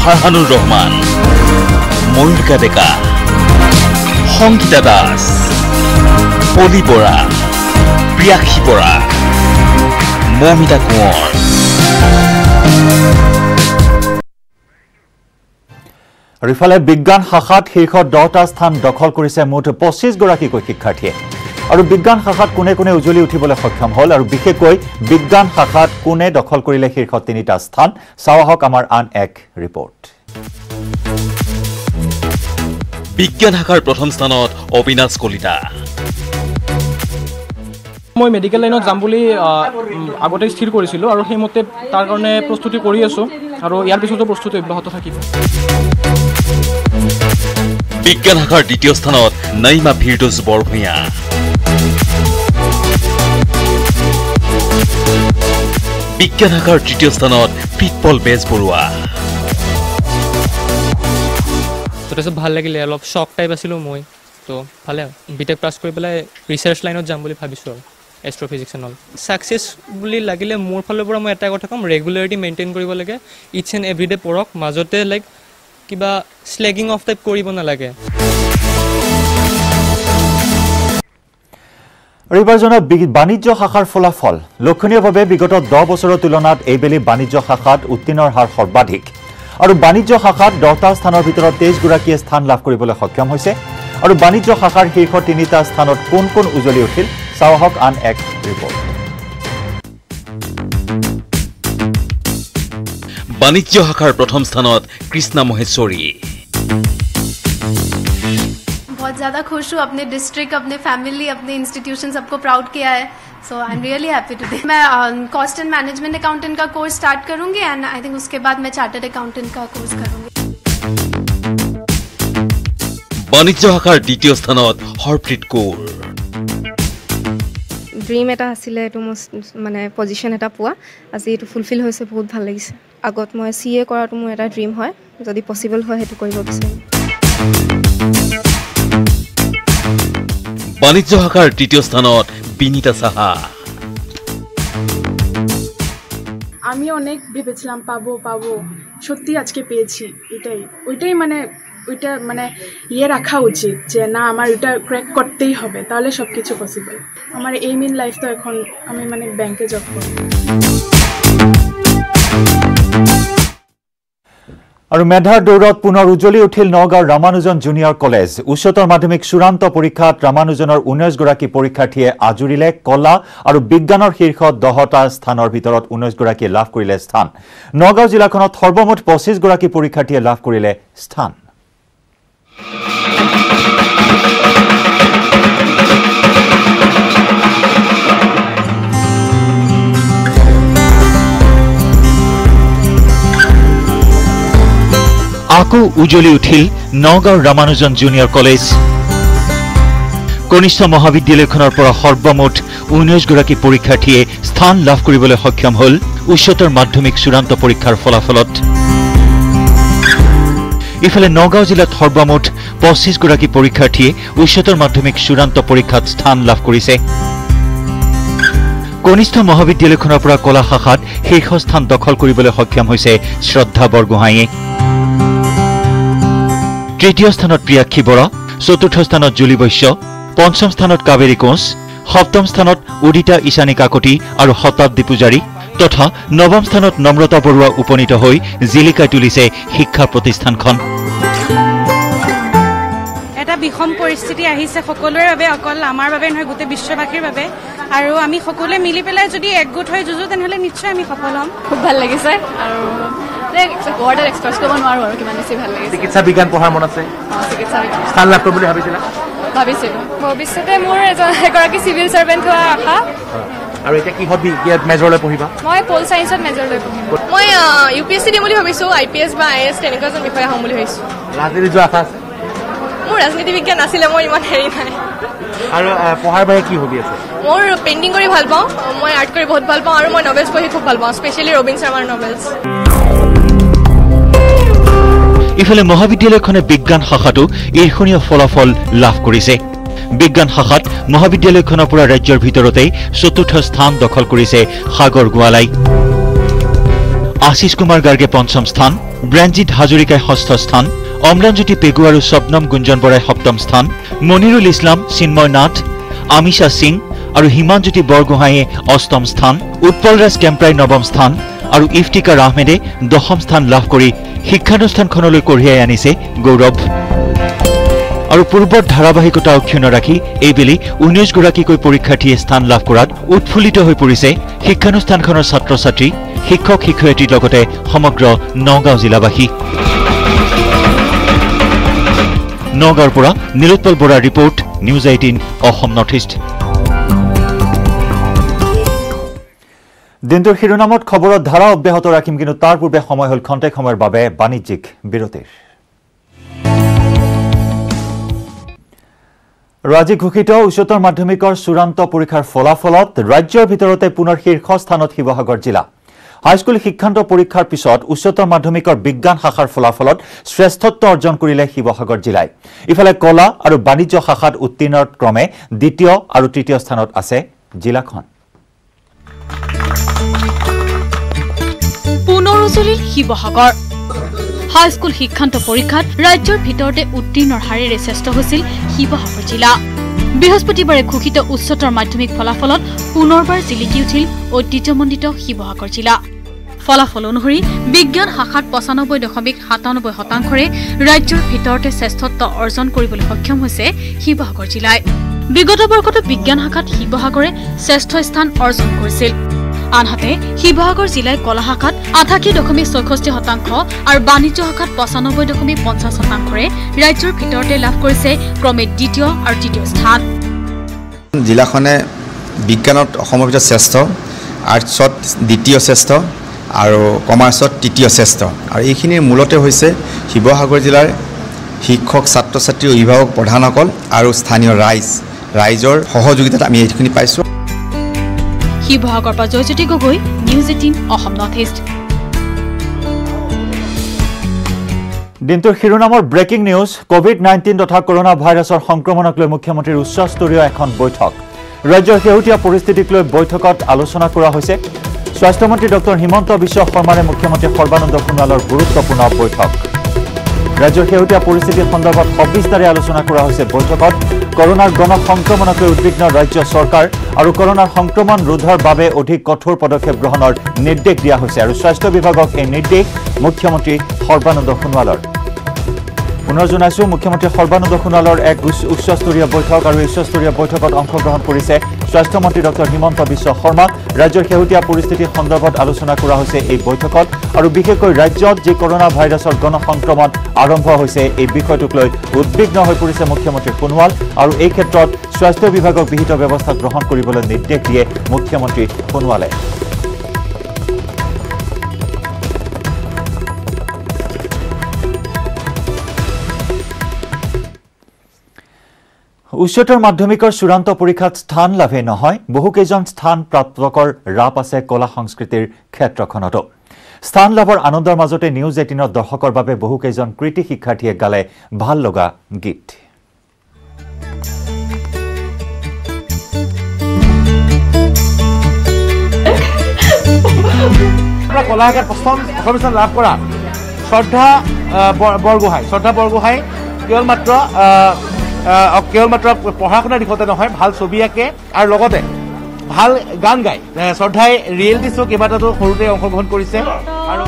ফাৰহানুৰ ৰহমান, ময়ূৰিকা ডেকা, সংগীতা দাস, পলি বৰা, প্ৰিয়াক্ষী বৰা, মৌমিতা কোঁৱৰ। আৰু ইফালে বিজ্ঞান শাখাত শীৰ্ষ 10টা স্থান দখল কৰিছে মুঠ 25 গৰাকীকৈ শিক্ষাৰ্থীয়ে। আৰু বিজ্ঞান শাখাত কোনে কোনে উজ্বলি উঠিবলৈ সক্ষম হ'ল আৰু বিশেষকৈ বিজ্ঞান শাখাত কোনে দখল কৰিলে শীৰ্ষ 3টা স্থান, চাৱা হওক আমাৰ আন এক ৰিপৰ্ট। বিজ্ঞান শাখাৰ প্ৰথম স্থানত অবিনাশ কলিতা। মই মেডিকেল লাইনত যাম বুলি আগতে স্থিৰ কৰিছিলোঁ আৰু সেইমতে তাৰ কাৰণে প্ৰস্তুতি কৰি আছোঁ আৰু ইয়াৰ পিছতো প্ৰস্তুতি অব্যাহত থাকিব। বিজ্ঞান শাখাৰ দ্বিতীয় স্থানত নাইমা ফিৰদৌছ বৰভূঞা। বিজ্ঞান শাখাৰ তৃতীয় স্থানত প্ৰীতপল বেজবৰুৱা। যথেষ্ট ভাল লাগিলে, অলপ শ্বক টাইপ আছিলোঁ মই, তো ভালে বিটেক পাছ কৰি পেলাই ৰিচাৰ্চ লাইনত যাম বুলি ভাবিছোঁ আৰু এষ্ট্ৰফিজিক্স এণ্ড অল। ছাকচেছ বুলি লাগিলে মোৰ ফালৰ পৰা মই এটা কথা ক'ম, ৰেগুলাৰিটি মেইনটেইন কৰিব লাগে, ইটছ এণ্ড এভৰিডে পঢ়ক, মাজতে লাইক কিবা শ্লেগিং অফ টাইপ কৰিব নালাগে। এইবাৰ জনা বাণিজ্য শাখাৰ ফলাফল লক্ষণীয়ভাৱে বিগত 10 বছৰৰ তুলনাত এইবেলি বাণিজ্য শাখাত উত্তীৰ্ণৰ হাৰ সৰ্বাধিক। আৰু বাণিজ্য শাখাত 10টা স্থানৰ ভিতৰত 23 গৰাকীয়ে স্থান লাভ কৰিবলৈ সক্ষম হৈছে। আৰু বাণিজ্য শাখাৰ শীৰ্ষ 3টা স্থানত কোন কোন উজ্বলি উঠিল, চাৱা হওক আন এক ৰিপৰ্ট। বাণিজ্য শাখাৰ প্ৰথম স্থানত কৃষ্ণা মহেশ্বৰী। बहुत ज़्यादा खुश हूँ, अपने डिस्ट्रिक्ट, अपने फैमिली, अपने इंस्टीट्यूशन सबको प्राउड किया है, so I am really happy today. मैं कॉस्ट एंड मैनेजमेंट अकाउंटेंट का कोर्स स्टार्ट करूँगी एंड आई थिंक उसके बाद मैं चार्टर्ड अकाउंटेंट का कोर्स करूँगी। বাণিজ্য শাখাৰ দ্বিতীয় স্থানত হৰপ্ৰীত কৌৰ। ড্ৰিম এটা আছিলে এইটো মানে পজিশ্যন এটা পোৱা আজি এইটো ফুলফিল হৈছে বহুত ভাল লাগিছে আগত মই CA কৰাটো মোৰ এটা ড্ৰিম হয় যদি পচিবল হয় সেইটো কৰিব বিচাৰিম বাণিজ্য শাখাৰ তৃতীয় স্থানত বিনীতা সাহা আমি অনেক ভেবেছিলাম পাবো সত্যি আজকে পেয়েছি ওইটাই মানে ওইটা মানে রাখা উচিত যে না আমার ওইটা ক্র্যাক করতেই হবে তাহলে সব কিছু পসিবল আমার এইম ইন লাইফ তো এখন আমি মানে ব্যাংকে জব করি আৰু মেধাৰ দৌৰত পুনৰ উজ্বলি উঠিল নগাঁৱৰ ৰামানুজন জুনিয়ৰ কলেজ উচ্চতৰ মাধ্যমিক চূড়ান্ত পৰীক্ষাত ৰামানুজনৰ 19 গৰাকী পৰীক্ষাৰ্থীয়ে আজুৰিলে কলা আৰু বিজ্ঞানৰ শীৰ্ষ 10টা স্থানৰ ভিতৰত 19 গৰাকীয়ে লাভ কৰিলে স্থান নগাঁও জিলাখনত সৰ্বমুঠ 25 গৰাকী পৰীক্ষাৰ্থীয়ে লাভ কৰিলে স্থান আকৌ উজ্বলি উঠিল নগাঁৱৰ ৰামানুজন জুনিয়ৰ কলেজ কনিষ্ঠ মহাবিদ্যালয়খনৰ পৰা সৰ্বমুঠ 19 গৰাকী পৰীক্ষাৰ্থীয়ে স্থান লাভ কৰিবলৈ সক্ষম হ'ল উচ্চতৰ মাধ্যমিক চূড়ান্ত পৰীক্ষাৰ ফলাফলত ইফালে নগাঁও জিলাত সৰ্বমুঠ 25 গৰাকী পৰীক্ষাৰ্থীয়ে উচ্চতৰ মাধ্যমিক চূড়ান্ত পৰীক্ষাত স্থান লাভ কৰিছে কনিষ্ঠ মহাবিদ্যালয়খনৰ পৰা কলা শাখাত শীৰ্ষস্থান দখল কৰিবলৈ সক্ষম হৈছে শ্ৰদ্ধা বৰগোহাঁইয়ে তৃতীয় স্থানত প্ৰিয়াক্ষী বৰা চতুৰ্থ স্থানত জুলি বৈশ্য পঞ্চম স্থানত কাবেৰী কোঁচ সপ্তম স্থানত উদিতা ঈশানী কাকতি আৰু শতাব্দী পূজাৰী তথা নৱম স্থানত নম্ৰতা বৰুৱা উপনীত হৈ জিলিকাই তুলিছে শিক্ষা প্ৰতিষ্ঠানখন এটা বিষম পৰিস্থিতি আহিছে সকলোৰে বাবে অকল আমাৰ বাবে নহয় গোটেই বিশ্ববাসীৰ বাবে আৰু আমি সকলোৱে মিলি পেলাই যদি একগোট হৈ যুঁজো তেনেহ'লে নিশ্চয় আমি সফল হ'ম খুব ভাল লাগিছে আৰু ওয়াৰ্ডেৰ এক্সপ্ৰেস কৰব নোৱাৰো আৰু কিমান বেছি ভাল লাগিছে চিকিৎসা বিজ্ঞান পঢ়াৰ মন আছে চিকিৎসা বিজ্ঞান স্থান লাভ কৰিব বুলি ভাবিছিলা ভাবিছিলো ভৱিষ্যতে মোৰ এগৰাকী সিভিল সাৰ্ভেন্ট হোৱাৰ আশা আৰু এতিয়া কি হবি মেজৰলৈ পঢ়িবা মই পল সায়েন্সত মেজৰলৈ পঢ়িম মই UPSC দিম বুলি ভাবিছো IPS বা IAS তেনেকুৱা এজন বিষয়া হ'ম বুলি ভাবিছো ৰাজনীতি যোৱা আশা আছে মোৰ ৰাজনীতি বিজ্ঞান আছিলে মই ইমান হেৰি নাই আৰু পঢ়াৰ বাহিৰে কি হবি আছে মোৰ পেইন্টিং কৰি ভাল পাওঁ মই আৰ্ট কৰি বহুত ভাল পাওঁ আৰু মই নভেলছ পঢ়ি খুব ভাল পাওঁ স্পেশালি ৰবিন শৰ্মাৰ নভেলছ ইফালে মহাবিদ্যালয়খনে বিজ্ঞান শাখাটো ঈৰ্ষণীয় ফলাফল লাভ কৰিছে বিজ্ঞান শাখাত মহাবিদ্যালয়খনৰ পৰা ৰাজ্যৰ ভিতৰতে চতুৰ্থ স্থান দখল কৰিছে সাগৰ গোৱালাই আশিষ কুমাৰ গাৰ্গে পঞ্চম স্থান ব্ৰঞ্জিত হাজৰিকাই ষষ্ঠ স্থান অমৰানজ্যোতি পেগু আৰু স্বপ্নম গুঞ্জন বৰাই সপ্তম স্থান মনিৰুল ইছলাম চিন্ময় নাথ আমিষা সিং আৰু হিমাঞ্জ্যোতি বৰগোহাঁইয়ে অষ্টম স্থান উৎপল ৰাজ কেম্প্ৰাই নৱম স্থান আৰু ইফতিকাৰ আহমেদে দশম স্থান লাভ কৰি শিক্ষানুষ্ঠানখনলৈ কঢ়িয়াই আনিছে গৌৰৱ আৰু পূৰ্বৰ ধাৰাবাহিকতা অক্ষুণ্ণ ৰাখি এইবেলি 19 গৰাকীকৈ পৰীক্ষাৰ্থীয়ে স্থান লাভ কৰাত উৎফুল্লিত হৈ পৰিছে শিক্ষানুষ্ঠানখনৰ ছাত্ৰ ছাত্ৰী শিক্ষক শিক্ষয়িত্ৰীৰ লগতে সমগ্ৰ নগাঁও জিলাবাসী নগাঁৱৰ পৰা নীলোৎপল বৰাৰ report news 18 Assam north east দিনটোৰ শিৰোনামত খবৰৰ ধাৰা অব্যাহত ৰাখিম কিন্তু তাৰ পূৰ্বে সময় হ'ল খন্তেক সময়ৰ বাবে বাণিজ্যিক বিৰতিৰ ৰাজ্যিক ঘোষিত উচ্চতৰ মাধ্যমিকৰ চূড়ান্ত পৰীক্ষাৰ ফলাফলত ৰাজ্যৰ ভিতৰতে পুনৰ শীৰ্ষ স্থানত শিৱসাগৰ জিলা হাইস্কুল শিক্ষান্ত পৰীক্ষাৰ পিছত উচ্চতৰ মাধ্যমিকৰ বিজ্ঞান শাখাৰ ফলাফলত শ্ৰেষ্ঠত্ব অৰ্জন কৰিলে শিৱসাগৰ জিলাই ইফালে কলা আৰু বাণিজ্য শাখাত উত্তীৰ্ণৰ ক্ৰমে দ্বিতীয় আৰু তৃতীয় স্থানত আছে জিলাখন পুনৰ উজ্বলিল শিৱসাগৰ হাইস্কুল শিক্ষান্ত পৰীক্ষাত ৰাজ্যৰ ভিতৰতে উত্তীৰ্ণৰ হাৰেৰে শ্ৰেষ্ঠ হৈছিল শিৱসাগৰ জিলা বৃহস্পতিবাৰে ঘোষিত উচ্চতৰ মাধ্যমিক ফলাফলত পুনৰবাৰ জিলিকি উঠিল ঐতিহ্যমণ্ডিত শিৱসাগৰ জিলা ফলাফল অনুসৰি বিজ্ঞান শাখাত 95.97% ৰাজ্যৰ ভিতৰতে শ্ৰেষ্ঠত্ব অৰ্জন কৰিবলৈ সক্ষম হৈছে শিৱসাগৰ জিলাই বিগত বৰ্ষতো বিজ্ঞান শাখাত শিৱসাগৰে শ্ৰেষ্ঠ স্থান অৰ্জন কৰিছিল আনহাতে শিৱসাগৰ জিলাই কলা শাখাত 88.64% আৰু বাণিজ্য শাখাত 95.50%ৰে ৰাজ্যৰ ভিতৰতে লাভ কৰিছে ক্ৰমে দ্বিতীয় আৰু তৃতীয় স্থান জিলাখনে বিজ্ঞানত অসমৰ ভিতৰত শ্ৰেষ্ঠ আৰ্টছত দ্বিতীয় শ্ৰেষ্ঠ আৰু কমাৰ্চত তৃতীয় শ্ৰেষ্ঠ আৰু এইখিনিৰ মূলতে হৈছে শিৱসাগৰ জিলাৰ শিক্ষক ছাত্ৰ ছাত্ৰী অভিভাৱক প্ৰধানসকল আৰু স্থানীয় ৰাইজৰ সহযোগিতাত আমি এইখিনি পাইছোঁ শিৱসাগৰৰ পৰা Joyjyoti Gogoi, news 18 Assam north east. দিনটোৰ শিৰোনামৰ ব্ৰেকিং নিউজ। কোভিড-19 তথা কৰোনা ভাইৰাছৰ সংক্ৰমণক লৈ মুখ্যমন্ত্ৰীৰ উচ্চস্তৰীয় এখন বৈঠক। ৰাজ্যৰ শেহতীয়া পৰিস্থিতিক লৈ বৈঠকত আলোচনা কৰা হৈছে। স্বাস্থ্যমন্ত্ৰী ডক্টৰ হিমন্ত বিশ্ব শৰ্মাৰে মুখ্যমন্ত্ৰী সৰ্বানন্দ সোণোৱালৰ গুৰুত্বপূৰ্ণ বৈঠক। ৰাজ্যৰ শেহতীয়া পৰিস্থিতিৰ সন্দৰ্ভত সবিস্তাৰে আলোচনা কৰা হৈছে বৈঠকত। কৰোনাৰ গণসংক্ৰমণক লৈ উদ্বিগ্ন ৰাজ্য চৰকাৰ আৰু কৰোনাৰ সংক্ৰমণ ৰোধৰ বাবে অধিক কঠোৰ পদক্ষেপ গ্ৰহণৰ নিৰ্দেশ দিয়া হৈছে আৰু স্বাস্থ্য বিভাগক এই নিৰ্দেশ মুখ্যমন্ত্ৰী সৰ্বানন্দ সোণোৱালৰ। পুনৰ জনাইছো মুখ্যমন্ত্ৰী সৰ্বানন্দ সোণোৱালৰ এক উচ্চস্তৰীয় বৈঠক আৰু উচ্চস্তৰীয় বৈঠকত অংশগ্ৰহণ কৰিছে স্বাস্থ্যমন্ত্ৰী ডক্টৰ হিমন্ত বিশ্ব শৰ্মা। ৰাজ্যৰ শেহতীয়া পৰিস্থিতিৰ সন্দৰ্ভত আলোচনা কৰা হৈছে এই বৈঠকত আৰু বিশেষকৈ ৰাজ্যত যি কৰোনা ভাইৰাছৰ গণসংক্ৰমণ আৰম্ভ হৈছে এই বিষয়টোক লৈ উদ্বিগ্ন হৈ পৰিছে মুখ্যমন্ত্ৰী সোণোৱাল আৰু এই ক্ষেত্ৰত স্বাস্থ্য বিভাগক বিহিত ব্যৱস্থা গ্ৰহণ কৰিবলৈ নিৰ্দেশ দিয়ে মুখ্যমন্ত্ৰী সোণোৱালে। উচ্চতৰ মাধ্যমিকৰ চূড়ান্ত পৰীক্ষাত স্থান লাভে নহয়, বহুকেইজন স্থান প্ৰাপকৰ ৰাপ আছে কলা সংস্কৃতিৰ ক্ষেত্ৰখনতো। স্থান লাভৰ আনন্দৰ মাজতে নিউজ 18ৰ দৰ্শকৰ বাবে বহুকেইজন কৃতি শিক্ষাৰ্থীয়ে গালে ভাল লগা গীত। কলা শাখাত প্ৰথম স্থান লাভ কৰা শ্ৰদ্ধা বৰগোহাঁই কেৱল মাত্ৰ পঢ়া শুনাৰ দিশতে নহয়, ভাল ছবি আঁকে আৰু লগতে ভাল গান গায়। শ্ৰদ্ধাই ৰিয়েলিটি শ্ব' কেইবাটাতো সৰুতে অংশগ্ৰহণ কৰিছে আৰু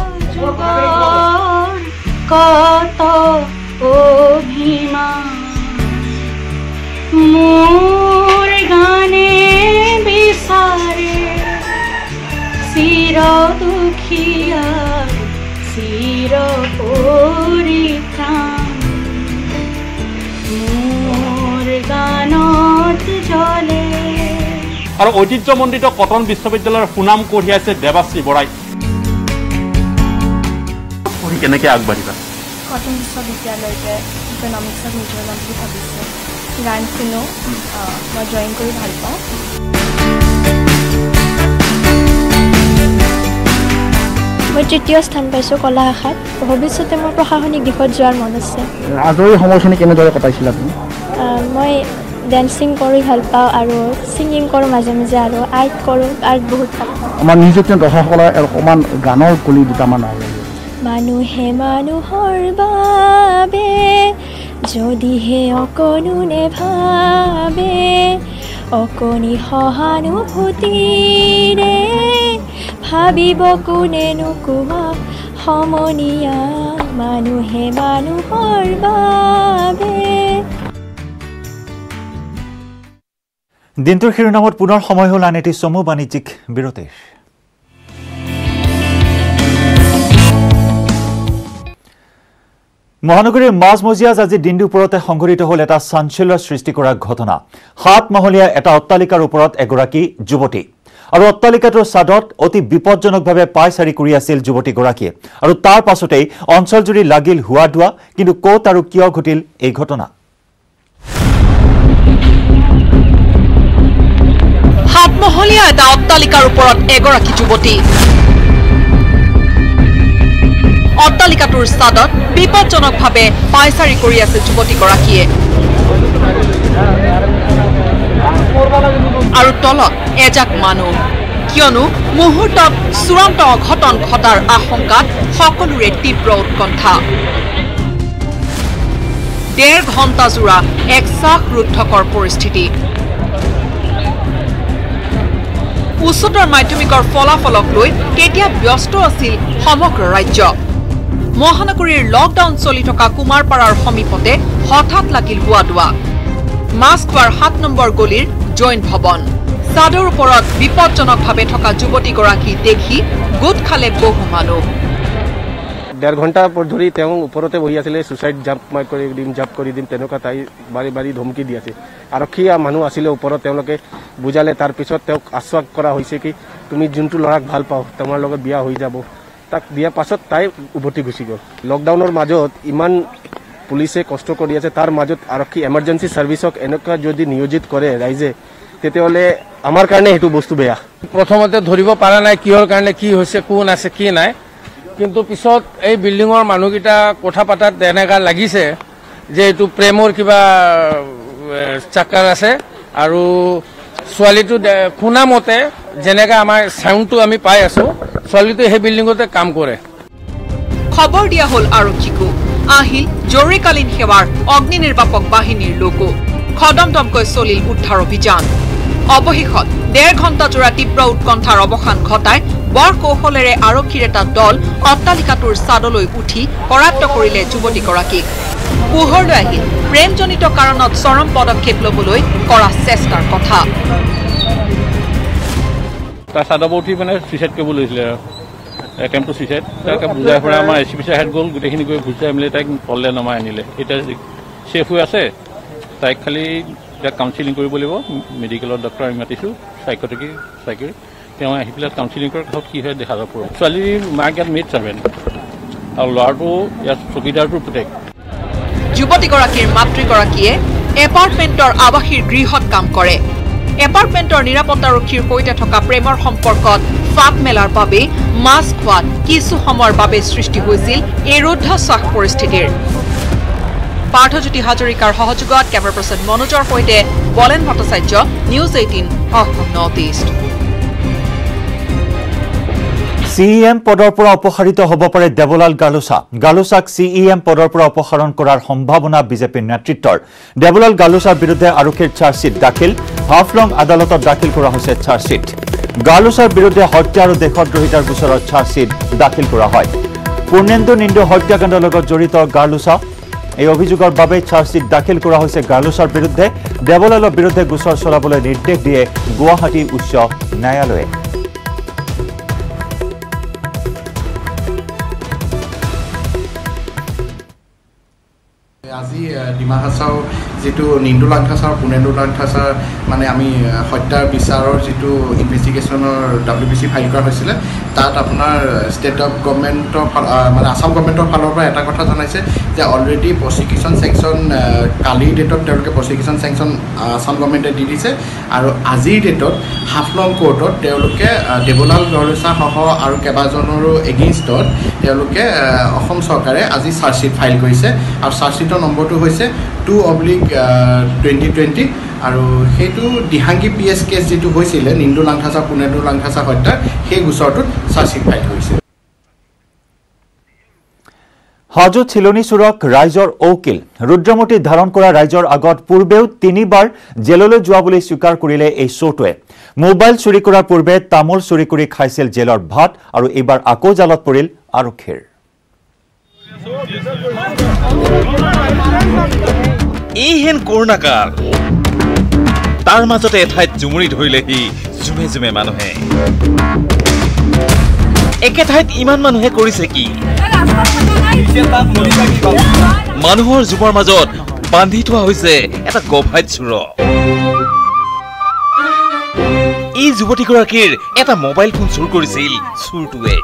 আৰু ঐতিহ্যমণ্ডিত কটন বিশ্ববিদ্যালয়ৰ সুনাম কঢ়িয়াইছে দেৱাশ্ৰী বৰাই। কেনেকৈ আগবাঢ়িবা? কটন বিশ্ববিদ্যালয়তে ইকনমিক্সত মেজৰ ল'ম বুলি ভাবিছোঁ। গান শুনো, মই ড্ৰয়িং কৰি ভাল পাওঁ। মই তৃতীয় স্থান পাইছোঁ কলা শাখাত। ভৱিষ্যতে মোৰ প্ৰশাসনিক দিশত যোৱাৰ মন আছে। আজৰি সময়খিনি কেনেদৰে কটাইছিল আপুনি? মই ডেন্সিং কৰি ভাল পাওঁ আৰু ছিংগিং কৰোঁ মাজে মাজে আৰু আৰ্ট কৰোঁ। আৰ্ট বহুত ভাল পাওঁ। আমাৰ নিউজ 18 দৰ্শকসকলে অকণমান গানৰ কলি দুটামান আহে। মানুহে মানুহৰ বাবে যদিহে অকণো নেভাবে, অকণি সহানুভূতিৰে ভাবিব কোনেনো কোৱা সমনীয়া। মানুহে মানুহৰ বাবে। দিনটোৰ শিৰোনামত পুনৰ সময় হ'ল আন এটি চমু বাণিজ্যিক বিৰতিৰ। মহানগৰীৰ মাজমজিয়াত আজি দিন দুপৰতে সংঘটিত হ'ল এটা চাঞ্চল্যৰ সৃষ্টি কৰা ঘটনা। 7 মহলীয়া এটা অট্টালিকাৰ ওপৰত এগৰাকী যুৱতী আৰু অট্টালিকাটোৰ ছাদত অতি বিপদজনকভাৱে পায়চাৰি কৰি আছিল যুৱতীগৰাকীয়ে আৰু তাৰ পাছতেই অঞ্চলজুৰি লাগিল হুৱা দুৱা। কিন্তু ক'ত আৰু কিয় ঘটিল এই ঘটনা? 7 মহলীয়া এটা অট্টালিকাৰ ওপৰত এগৰাকী যুৱতী। অট্টালিকাটোৰ ছাদত বিপদজনকভাৱে পায়চাৰি কৰি আছে যুৱতীগৰাকীয়ে আৰু তলত এজাক মানুহ। কিয়নো মুহূৰ্তত চূড়ান্ত অঘটন ঘটাৰ আশংকাত সকলোৰে তীব্ৰ উৎকণ্ঠা। 1.5 ঘণ্টাজোৰা এক শ্বাসৰুদ্ধকৰ পৰিস্থিতি। উচ্চতৰ মাধ্যমিকৰ ফলাফলক লৈ কেতিয়া ব্যস্ত আছিল সমগ্ৰ ৰাজ্য। মহানগৰীৰ লকডাউন চলি থকা কুমাৰপাৰাৰ সমীপতে হঠাৎ লাগিল হুৱা দুৱা। মাছখোৱাৰ 7 নম্বৰ গলিৰ জৈন ভৱন। ছাদৰ ওপৰত বিপদজনকভাৱে থকা যুৱতীগৰাকী দেখি গোট খালে বহু মানুহ। 1.5 ঘণ্টা ধৰি তেওঁ ওপৰতে বহি আছিলে। ছুইচাইড জাম্প কৰি দিম তেনেকুৱা তাই বাৰী বাৰী ধমকি দি আছে। আৰক্ষী মানুহ আছিলে ওপৰত, তেওঁলোকে বুজালে। তাৰপিছত তেওঁক আশ্বাস কৰা হৈছে কি তুমি যোনটো ল'ৰাক ভাল পাওঁ তোমাৰ লগত বিয়া হৈ যাব। তাক দিয়াৰ পাছত তাই উভতি গুচি গ'ল। লকডাউনৰ মাজত ইমান পুলিচে কষ্ট কৰি আছে, তাৰ মাজত আৰক্ষী এমাৰ্জেঞ্চি ছাৰ্ভিচক এনেকুৱা যদি নিয়োজিত কৰে ৰাইজে, তেতিয়াহ'লে আমাৰ কাৰণে সেইটো বস্তু বেয়া। প্ৰথমতে ধৰিব পৰা নাই কিহৰ কাৰণে কি হৈছে, কোন আছে কি নাই, কিন্তু পিছত এই বিল্ডিঙৰ মানুহকেইটা কথা পাতাত এনেকুৱা লাগিছে যে এইটো প্ৰেমৰ কিবা চাকাৰ আছে। আৰু ছোৱালীটো শুনা মতে যেনেকৈ আমাৰ চাউণ্ডটো আমি পাই আছোঁ, ছোৱালীটো সেই বিল্ডিঙতে কাম কৰে। খবৰ দিয়া হ'ল আৰক্ষীকো, আহিল জৰুৰীকালীন সেৱাৰ অগ্নি নিৰ্বাপক বাহিনীৰ লোকো। খদমদমকৈ চলিল উদ্ধাৰ অভিযান। অৱশেষত ১.৫ ঘণ্টাজোৰা তীব্ৰ উৎকণ্ঠাৰ অৱসান ঘটাই বৰ কৌশলেৰে আৰক্ষীৰ এটা দল অট্টালিকাটোৰ ছাদলৈ উঠি কৰায়ত্ব কৰিলে যুৱতীগৰাকীক। পোহৰলৈ আহিল প্ৰেমজনিত কাৰণত চৰম পদক্ষেপ ল'বলৈ কৰা চেষ্টাৰ কথা। তাৰ ছাদৰ উঠি মানে ছুইচাইড কৰিব লৈছিলে, এটেম্প টু ছুইচাইড। তাকে বুজাই ফুৰাই আমাৰ SCP চাহেব গ'ল, গোটেইখিনি গৈ বুজাই মেলি তাইক তললৈ নমাই আনিলে। এতিয়া ছেফ হৈ আছে, তাইক খালি এতিয়া কাউন্সিলিং কৰিব লাগিব। মেডিকেলৰ ডক্টৰ আমি মাতিছোঁ, চাইকট্ৰি তেওঁ আহি পেলাই কাউন্সিলিং কৰাৰ পিছত কি হয় দেখা যাব। ছোৱালীৰ মাক ইয়াত মেড চাৰ্ভেণ্ট আৰু ল'ৰাটো ইয়াত চকীদাৰটো পুতেক। যুৱতীগৰাকীৰ মাতৃগৰাকীয়ে এপাৰ্টমেণ্টৰ আৱাসীৰ গৃহত কাম কৰে। এপাৰ্টমেণ্টৰ নিৰাপত্তাৰক্ষীৰ সৈতে থকা প্ৰেমৰ সম্পৰ্কত ফাপ মেলাৰ বাবে মাছ খোৱাত কিছু সময়ৰ বাবে সৃষ্টি হৈছিল এই ৰুদ্ধশ্বাস পৰিস্থিতিৰ। পাৰ্থজ্যোতি হাজৰিকাৰ সহযোগত কেমেৰা পাৰ্চন মনোজৰ সৈতে বলেন Bhattacharya, news 18 Assam north east. CEM পদৰ পৰা অপসাৰিত হ'ব পাৰে দেৱলাল গালোচা। গালোচাক CEM পদৰ পৰা অপসাৰণ কৰাৰ সম্ভাৱনা বিজেপিৰ নেতৃত্বৰ। দেৱলাল গালোচাৰ বিৰুদ্ধে আৰক্ষীৰ চাৰ্জশ্বিট দাখিল। হাফলং আদালতত দাখিল কৰা হৈছে চাৰ্জশ্বিট। গালোচাৰ বিৰুদ্ধে হত্যা আৰু দেশদ্ৰোহিতাৰ গোচৰত চাৰ্জশ্বিট দাখিল কৰা হয়। পূৰ্ণেন্দু নিন্দু হত্যাকাণ্ডৰ লগত জড়িত গালোচা। এই অভিযোগৰ বাবে চাৰ্জশ্বিট দাখিল কৰা হৈছে গালোচাৰ বিৰুদ্ধে। দেৱলালৰ বিৰুদ্ধে গোচৰ চলাবলৈ নিৰ্দেশ দিয়ে গুৱাহাটী উচ্চ ন্যায়ালয়ে। আজি ডিমা হাছাও যিটো নিন্দু লাংথাছাৰ পুনেন্দু লাংথাছাৰ মানে আমি হত্যাৰ বিচাৰৰ যিটো ইনভেষ্টিগেশ্যনৰ WBC ফাইল কৰা হৈছিলে, তাত আপোনাৰ ষ্টেট গভৰ্ণমেণ্টৰ মানে আসাম গভৰ্ণমেণ্টৰ ফালৰ পৰা এটা কথা জনাইছে যে অলৰেডি প্ৰচিকিউশ্যন চেংচন কালিৰ ডেটত তেওঁলোকে প্ৰচিকিউশ্যন চেংচন আসাম গভৰ্ণমেণ্টে দি দিছে। আৰু আজিৰ ডেটত হাফলং কোৰ্টত তেওঁলোকে দেৱলাল গালোচাসহ আৰু কেইবাজনৰো এগেইনষ্টত তেওঁলোকে অসম চৰকাৰে আজি চাৰ্জশ্বিট ফাইল কৰিছে। আৰু চাৰ্জশ্বিটৰ নম্বৰটো হৈছে 2/2020 আৰু সেইটো দিহাংগী PS কেছ যিটো হৈছিলে নিন্দু লাংথাছা পুনেন্দু লাংথাছা হত্যাৰ, সেই গোচৰটোত চাৰ্জশ্বিট ফাইল কৰিছে। হাজোত চিলনী চোৰক ৰাইজৰ ঔকিল। ৰুদ্ৰমূৰ্তি ধাৰণ কৰা ৰাইজৰ আগত পূৰ্বেও 3বাৰ জেললৈ যোৱা বুলি স্বীকাৰ কৰিলে এই চোৰটোৱে। মোবাইল চুৰি কৰাৰ পূৰ্বে তামোল চুৰি কৰি খাইছিল জেলৰ ভাত আৰু এইবাৰ আকৌ জালত পৰিল আৰক্ষীৰ। এইহেন কৰোণাকাল, তাৰ মাজতে এঠাইত জুমুৰি ধৰিলেহি জুমে জুমে মানুহে। একে ঠাইত ইমান মানুহে কৰিছে কি? মানুহৰ জুমৰ মাজত বান্ধি থোৱা হৈছে এটা গভাইত চোৰ। এই যুৱতীগৰাকীৰ এটা মোবাইল ফোন চুৰ কৰিছিল চোৰটোৱে।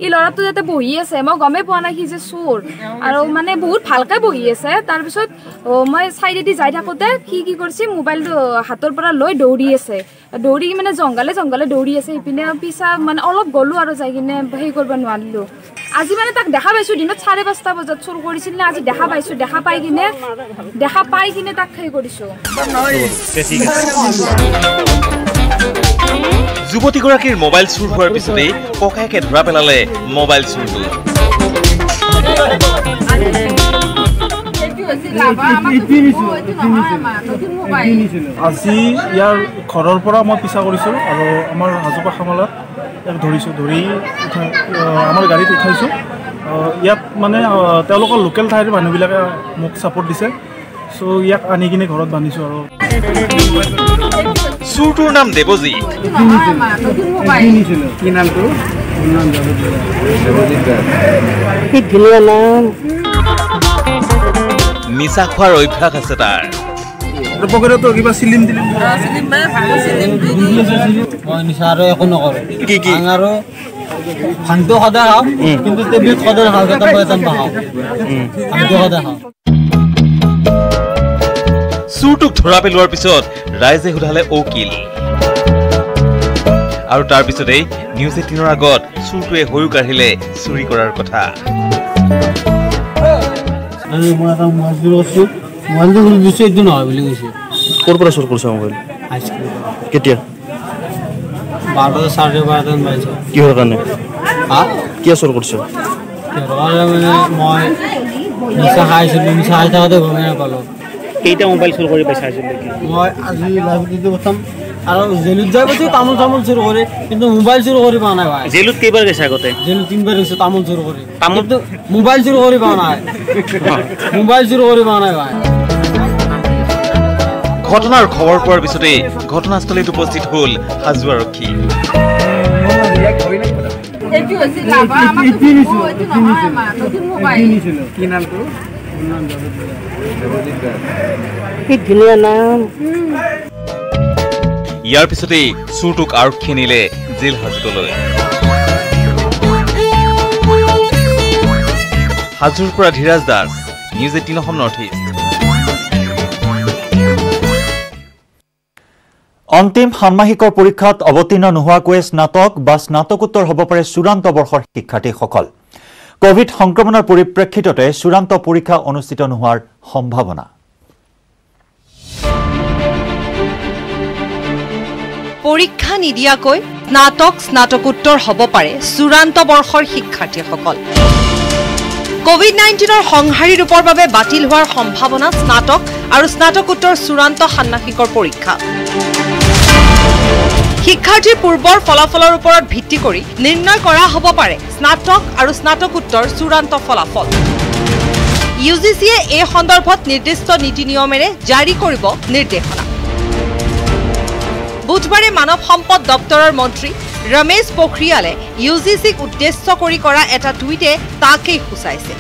এই ল'ৰাটো যাতে বহি আছে, মই গমেই পোৱা নাই সি যে চোৰ, আৰু মানে বহুত ভালকে বহি আছে। তাৰপিছত মই চাইডেদি যাই থাকোঁতে সি কি কৰিছে, মোবাইলটো হাতৰ পৰা লৈ দৌৰি আছে, দৌৰি মানে জংঘলে দৌৰি আছে। ইপিনে পিছা মানে অলপ গ'লো আৰু যাই কিনে হেৰি কৰিব নোৱাৰিলোঁ। আজি মানে তাক দেখা পাইছোঁ, দিনত 5:30 বজাত চুৰ কৰিছিল নে, আজি দেখা পাইছোঁ। দেখা পাই কিনে তাক হেৰি কৰিছোঁ। যুৱতীগৰাকীৰ মোবাইল চুৰ হোৱাৰ পিছতেই ককায়েকে ধৰা পেলালে মোবাইল চুৰটো। আজি ইয়াৰ ঘৰৰ পৰা মই পিছা কৰিছোঁ আৰু আমাৰ হাজোপা খামলাত ইয়াক ধৰিছোঁ, ধৰি আমাৰ গাড়ীত উঠাইছোঁ। ইয়াত মানে তেওঁলোকৰ লোকেল ঠাইৰ মানুহবিলাকে মোক ছাপৰ্ট দিছে, চ' ইয়াক আনি কিনে ঘৰত বান্ধিছোঁ। আৰু চুৰটোৰ নাম দেৱজিৎ। কি নামটো? নিচা খোৱাৰ অভ্যাস আছে তাৰ। পকেটতো কিবা চিলিম দিলিম মই নিচা আৰু একো নকৰোঁ। কি আৰু ভাংটো সদায় খাওঁ, কিন্তু টেবলেট সদায় খাওঁ, কেতিয়াবা এটা নাখাওঁ। ভাংটো সদায় খাওঁ। চুৰটোক ধৰা পেলোৱাৰ পিছত ৰাইজে সোধালে অকিল আৰু তাৰ পিছতেই নিউজ 18ৰ আগত চুৰটোৱে হৈও কাঢ়িলে চুৰি কৰাৰ কথা ক'ৰ পৰা চুৰ কৰিছে মোবাইল কেতিয়া 12:30 বাজিছে কিহৰ কাৰণে কিয় চুৰ কৰিছে মানে মই নিচা খাইছিলোঁ নিচা খাই থাকোঁতে গমেই নাপালোঁ কেইটা মোবাইল চুৰ কৰি পাইছা মই আজি লাইব্ৰেৰীত প্ৰথম আৰু জেলত যাই পাইছোঁ তামোল চামোল চুৰ কৰি কিন্তু মোবাইল চুৰ কৰি পোৱা নাই ভাই জেলত কেইবাৰ গৈছে আগতে জেলত 3বাৰ গৈছোঁ তামোল চুৰ কৰি তামোলটো মোবাইল চুৰ কৰি পোৱা নাই মোবাইল চুৰ কৰি পোৱা নাই ভাই ঘটনাৰ খবৰ পোৱাৰ পিছতে ঘটনাস্থলীত উপস্থিত হ'ল হাজো আৰক্ষী ইয়াৰ পিছতে চুৰটোক আৰক্ষী নিলে জেল হাজতলৈ হাজোৰ পৰা Dhiraj Das news 18 Assam north east অন্তিম ষান্মাসিকৰ পৰীক্ষাত অৱতীৰ্ণ নোহোৱাকৈ স্নাতক বা স্নাতকোত্তৰ হ'ব পাৰে চূড়ান্ত বৰ্ষৰ শিক্ষাৰ্থীসকল কোভিড সংক্ৰমণৰ পৰিপ্ৰেক্ষিততে চূড়ান্ত পৰীক্ষা অনুষ্ঠিত নোহোৱাৰ সম্ভাৱনা পৰীক্ষা নিদিয়াকৈ স্নাতকোত্তৰ হ'ব পাৰে চূড়ান্ত বৰ্ষৰ শিক্ষাৰ্থীসকল কোভিড-19ৰ সংহাৰী ৰূপৰ বাবে বাতিল হোৱাৰ সম্ভাৱনা স্নাতক আৰু স্নাতকোত্তৰ চূড়ান্ত ষান্মাসিকৰ পৰীক্ষা শিক্ষাৰ্থীৰ পূৰ্বৰ ফলাফলৰ ওপৰত ভিত্তি কৰি নিৰ্ণয় কৰা হ'ব পাৰে স্নাতক আৰু স্নাতকোত্তৰ চূড়ান্ত ফলাফল ইউজিচিয়ে এই সন্দৰ্ভত নিৰ্দিষ্ট নীতি নিয়মেৰে জাৰি কৰিব নিৰ্দেশনা বুধবাৰে মানৱ সম্পদ দপ্তৰৰ মন্ত্ৰী ৰমেশ পোখৰিয়ালে ইউজিচিক উদ্দেশ্য কৰি কৰা এটা টুইটে তাকেই সূচাইছে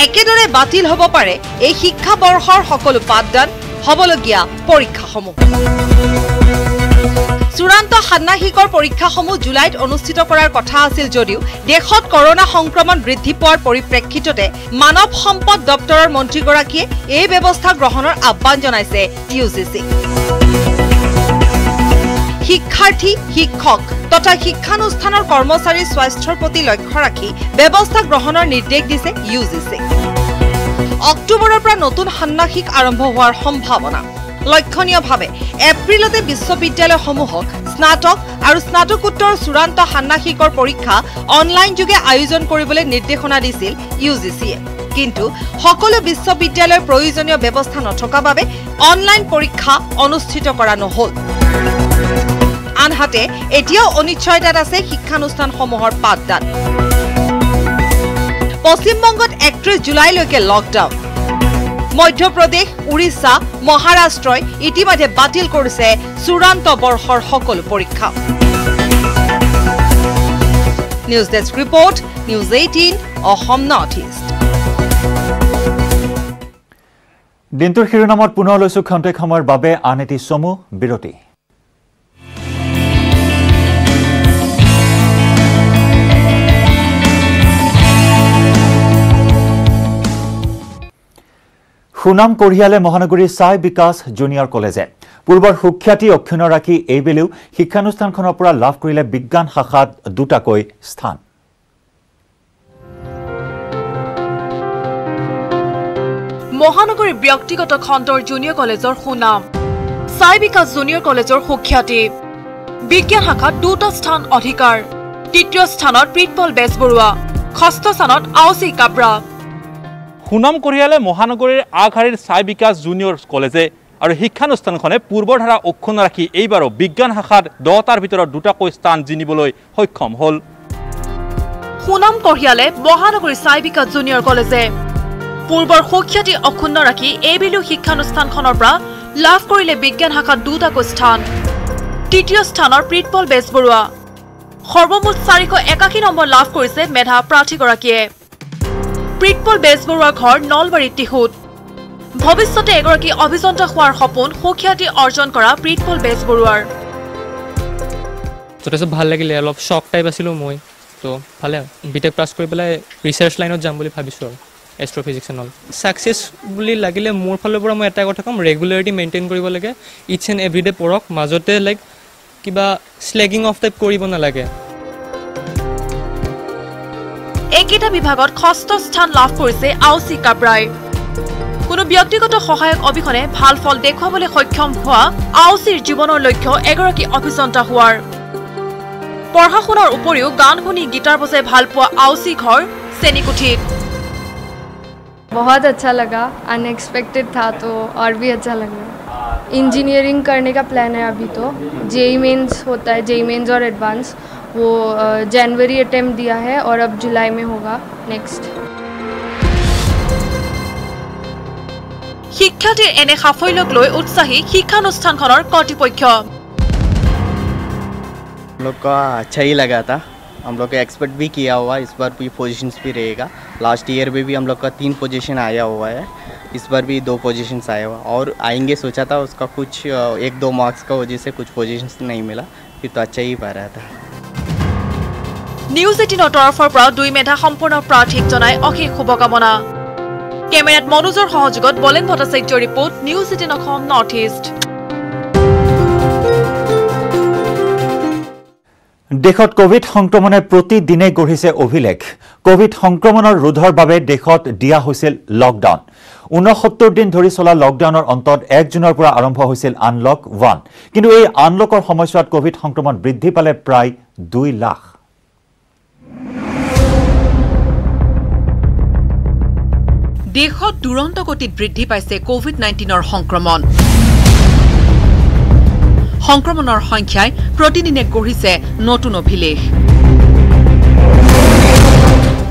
একেদৰে বাতিল হ'ব পাৰে এই শিক্ষা বৰ্ষৰ সকলো পাঠদান হ'বলগীয়া পৰীক্ষাসমূহ চূড়ান্ত ষান্মাসিকৰ পৰীক্ষাসমূহ জুলাইত অনুষ্ঠিত কৰাৰ কথা আছিল যদিও দেশত কৰোনা সংক্ৰমণ বৃদ্ধি পোৱাৰ পৰিপ্ৰেক্ষিততে মানৱ সম্পদ দপ্তৰৰ মন্ত্ৰীগৰাকীয়ে এই ব্যৱস্থা গ্ৰহণৰ আহ্বান জনাইছে ইউজিচিক শিক্ষাৰ্থী শিক্ষক তথা শিক্ষানুষ্ঠানৰ কৰ্মচাৰীৰ স্বাস্থ্যৰ প্ৰতি লক্ষ্য ৰাখি ব্যৱস্থা গ্ৰহণৰ নিৰ্দেশ দিছে ইউজিচিক অক্টোবৰৰ পৰা নতুন ষান্মাসিক আৰম্ভ হোৱাৰ সম্ভাৱনা লক্ষণীয়ভাৱে এপ্ৰিলতে বিশ্ববিদ্যালয়সমূহক স্নাতক আৰু স্নাতকোত্তৰ চূড়ান্ত ষান্মাসিকৰ পৰীক্ষা অনলাইন যোগে আয়োজন কৰিবলৈ নিৰ্দেশনা দিছিল ইউজিচিয়ে কিন্তু সকলো বিশ্ববিদ্যালয়ৰ প্ৰয়োজনীয় ব্যৱস্থা নথকা বাবে অনলাইন পৰীক্ষা অনুষ্ঠিত কৰা নহল আনহাতে এতিয়াও অনিশ্চয়তাত আছে শিক্ষানুষ্ঠানসমূহৰ পাঠদান পশ্চিমবংগত 31 জুলাইলৈকে লকডাউন মধ্যপ্ৰদেশ উৰিষ্যা মহাৰাষ্ট্ৰই ইতিমধ্যে বাতিল কৰিছে চূড়ান্ত বৰ্ষৰ সকলো পৰীক্ষা news desk report news 18 Assam north east দিনটোৰ শিৰোনামত পুনৰ লৈছো খন্তেক সময়ৰ বাবে আন এটি চমু বিৰতি সুনাম কঢ়িয়ালে মহানগৰীৰ চাই বিকাশ জুনিয়ৰ কলেজে পূৰ্বৰ সুখ্যাতি অক্ষুণ্ণ ৰাখি এইবেলিও শিক্ষানুষ্ঠানখনৰ পৰা লাভ কৰিলে বিজ্ঞান শাখাত দুটাকৈ স্থান মহানগৰীৰ ব্যক্তিগত খণ্ডৰ জুনিয়ৰ কলেজৰ সুনাম চাই বিকাশ জুনিয়ৰ কলেজৰ সুখ্যাতি বিজ্ঞান শাখাত দুটা স্থান অধিকাৰ তৃতীয় স্থানত প্ৰীতপল বেজবৰুৱা ষষ্ঠ স্থানত আওচি কাব্ৰা সুনাম কঢ়িয়ালে মহানগৰীৰ আগশাৰীৰ চাই বিকাশ জুনিয়ৰ কলেজে আৰু শিক্ষানুষ্ঠানখনে পূৰ্বৰ ধাৰা অক্ষুণ্ণ ৰাখি এইবাৰো বিজ্ঞান শাখাত 10টাৰ ভিতৰত দুটাকৈ স্থান জিনিবলৈ সক্ষম হ'ল সুনাম কঢ়িয়ালে মহানগৰীৰ চাই বিকাশ জুনিয়ৰ কলেজে পূৰ্বৰ সুখ্যাতি অক্ষুণ্ণ ৰাখি এইবেলিও শিক্ষানুষ্ঠানখনৰ পৰা লাভ কৰিলে বিজ্ঞান শাখাত দুটাকৈ স্থান তৃতীয় স্থানৰ প্ৰীতপল বেজবৰুৱা সৰ্বমুঠ 481 নম্বৰ লাভ কৰিছে মেধা প্ৰাৰ্থীগৰাকীয়ে প্ৰীতপল বেজবৰুৱাৰ ঘৰ নলবাৰীত টিহুত ভৱিষ্যতে এগৰাকী অভিযন্তা হোৱাৰ সপোন সুখ্যাতি অৰ্জন কৰা প্ৰীতপল বেজবৰুৱাৰ যথেষ্ট ভাল লাগিলে অলপ শ্বক টাইপ আছিলোঁ মই তো ভালে বিটেক পাছ কৰি পেলাই ৰিচাৰ্চ লাইনত যাম বুলি ভাবিছোঁ আৰু এষ্ট্ৰফিজিক্স এণ্ড অল ছাকচেছ বুলি লাগিলে মোৰ ফালৰ পৰা মই এটা কথা ক'ম ৰেগুলাৰিটি মেইনটেইন কৰিব লাগে ইটছ এণ্ড এভৰিডে পঢ়ক মাজতে লাইক কিবা স্লেগিং অফ টাইপ কৰিব নালাগে একেটা বিভাগত ষষ্ঠ স্থান লাভ কৰিছে আউচি কাব্ৰাই কোনো ব্যক্তিগত সহায়ক অবিহনে ভাল ফল দেখুৱাবলৈ সক্ষম হোৱা আউচিৰ জীৱনৰ লক্ষ্য এগৰাকী অভিযন্তা হোৱাৰ পঢ়া শুনাৰ উপৰিও গান শুনি গিটাৰ বজাই ভাল পোৱা আউচি ঘৰ চেনিকুঠিত बहुत अच्छा लगा अनएक्सपेक्टेड था तो और भी अच्छा लगा इंजीनियरिंग करने का प्लान है अभी तो जेई मेंस होता है जेई मेंस और एडवांस वो जनवरी अटेम्प्ट दिया है और अब जुलाई में होगा नेक्स्ट শিক্ষাৰ্থীৰ এনে সাফল্যক লৈ উৎসাহী শিক্ষানুষ্ঠানখনৰ কৰ্তৃপক্ষ हम लोग का अच्छा ही लगा था हम लोग का एक्सपेक्ट भी किया हुआ इस बार भी पोजीशंस भी रहेगा लास्ट ईयर में भी हम लोग का 3 पोजीशन आया हुआ है इस बार भी 2 पोजीशंस आया हुआ और आएंगे सोचा था उसका कुछ 1-2 मार्क्स का वजह से कुछ पोजीशंस नहीं मिला फिर तो अच्छा ही पा रहा था নিউজ 18 তৰফৰ পৰা 2 মেধা সম্পূৰ্ণ প্ৰাৰ্থীক জনাই অশেষ শুভকামনা কেমেৰাত মনোজৰ সহযোগত বলেন Bhattacharya report news 18 Assam north east দেশত কোভিড সংক্ৰমণে প্ৰতিদিনে গঢ়িছে অভিলেখ কোভিড সংক্ৰমণৰ ৰোধৰ বাবে দেশত দিয়া হৈছিল লকডাউন 69 দিন ধৰি চলা লকডাউনৰ অন্তত 1 জুনৰ পৰা আৰম্ভ হৈছিল আনলক 1 কিন্তু এই আনলকৰ সময়ছোৱাত কোভিড সংক্ৰমণ বৃদ্ধি পালে প্ৰায় 2 লাখ দেশত দুৰন্ত গতিত বৃদ্ধি পাইছে কোভিড 19ৰ সংক্ৰমণ সংক্ৰমণৰ সংখ্যাই প্ৰতিদিনে গঢ়িছে নতুন অভিলেখ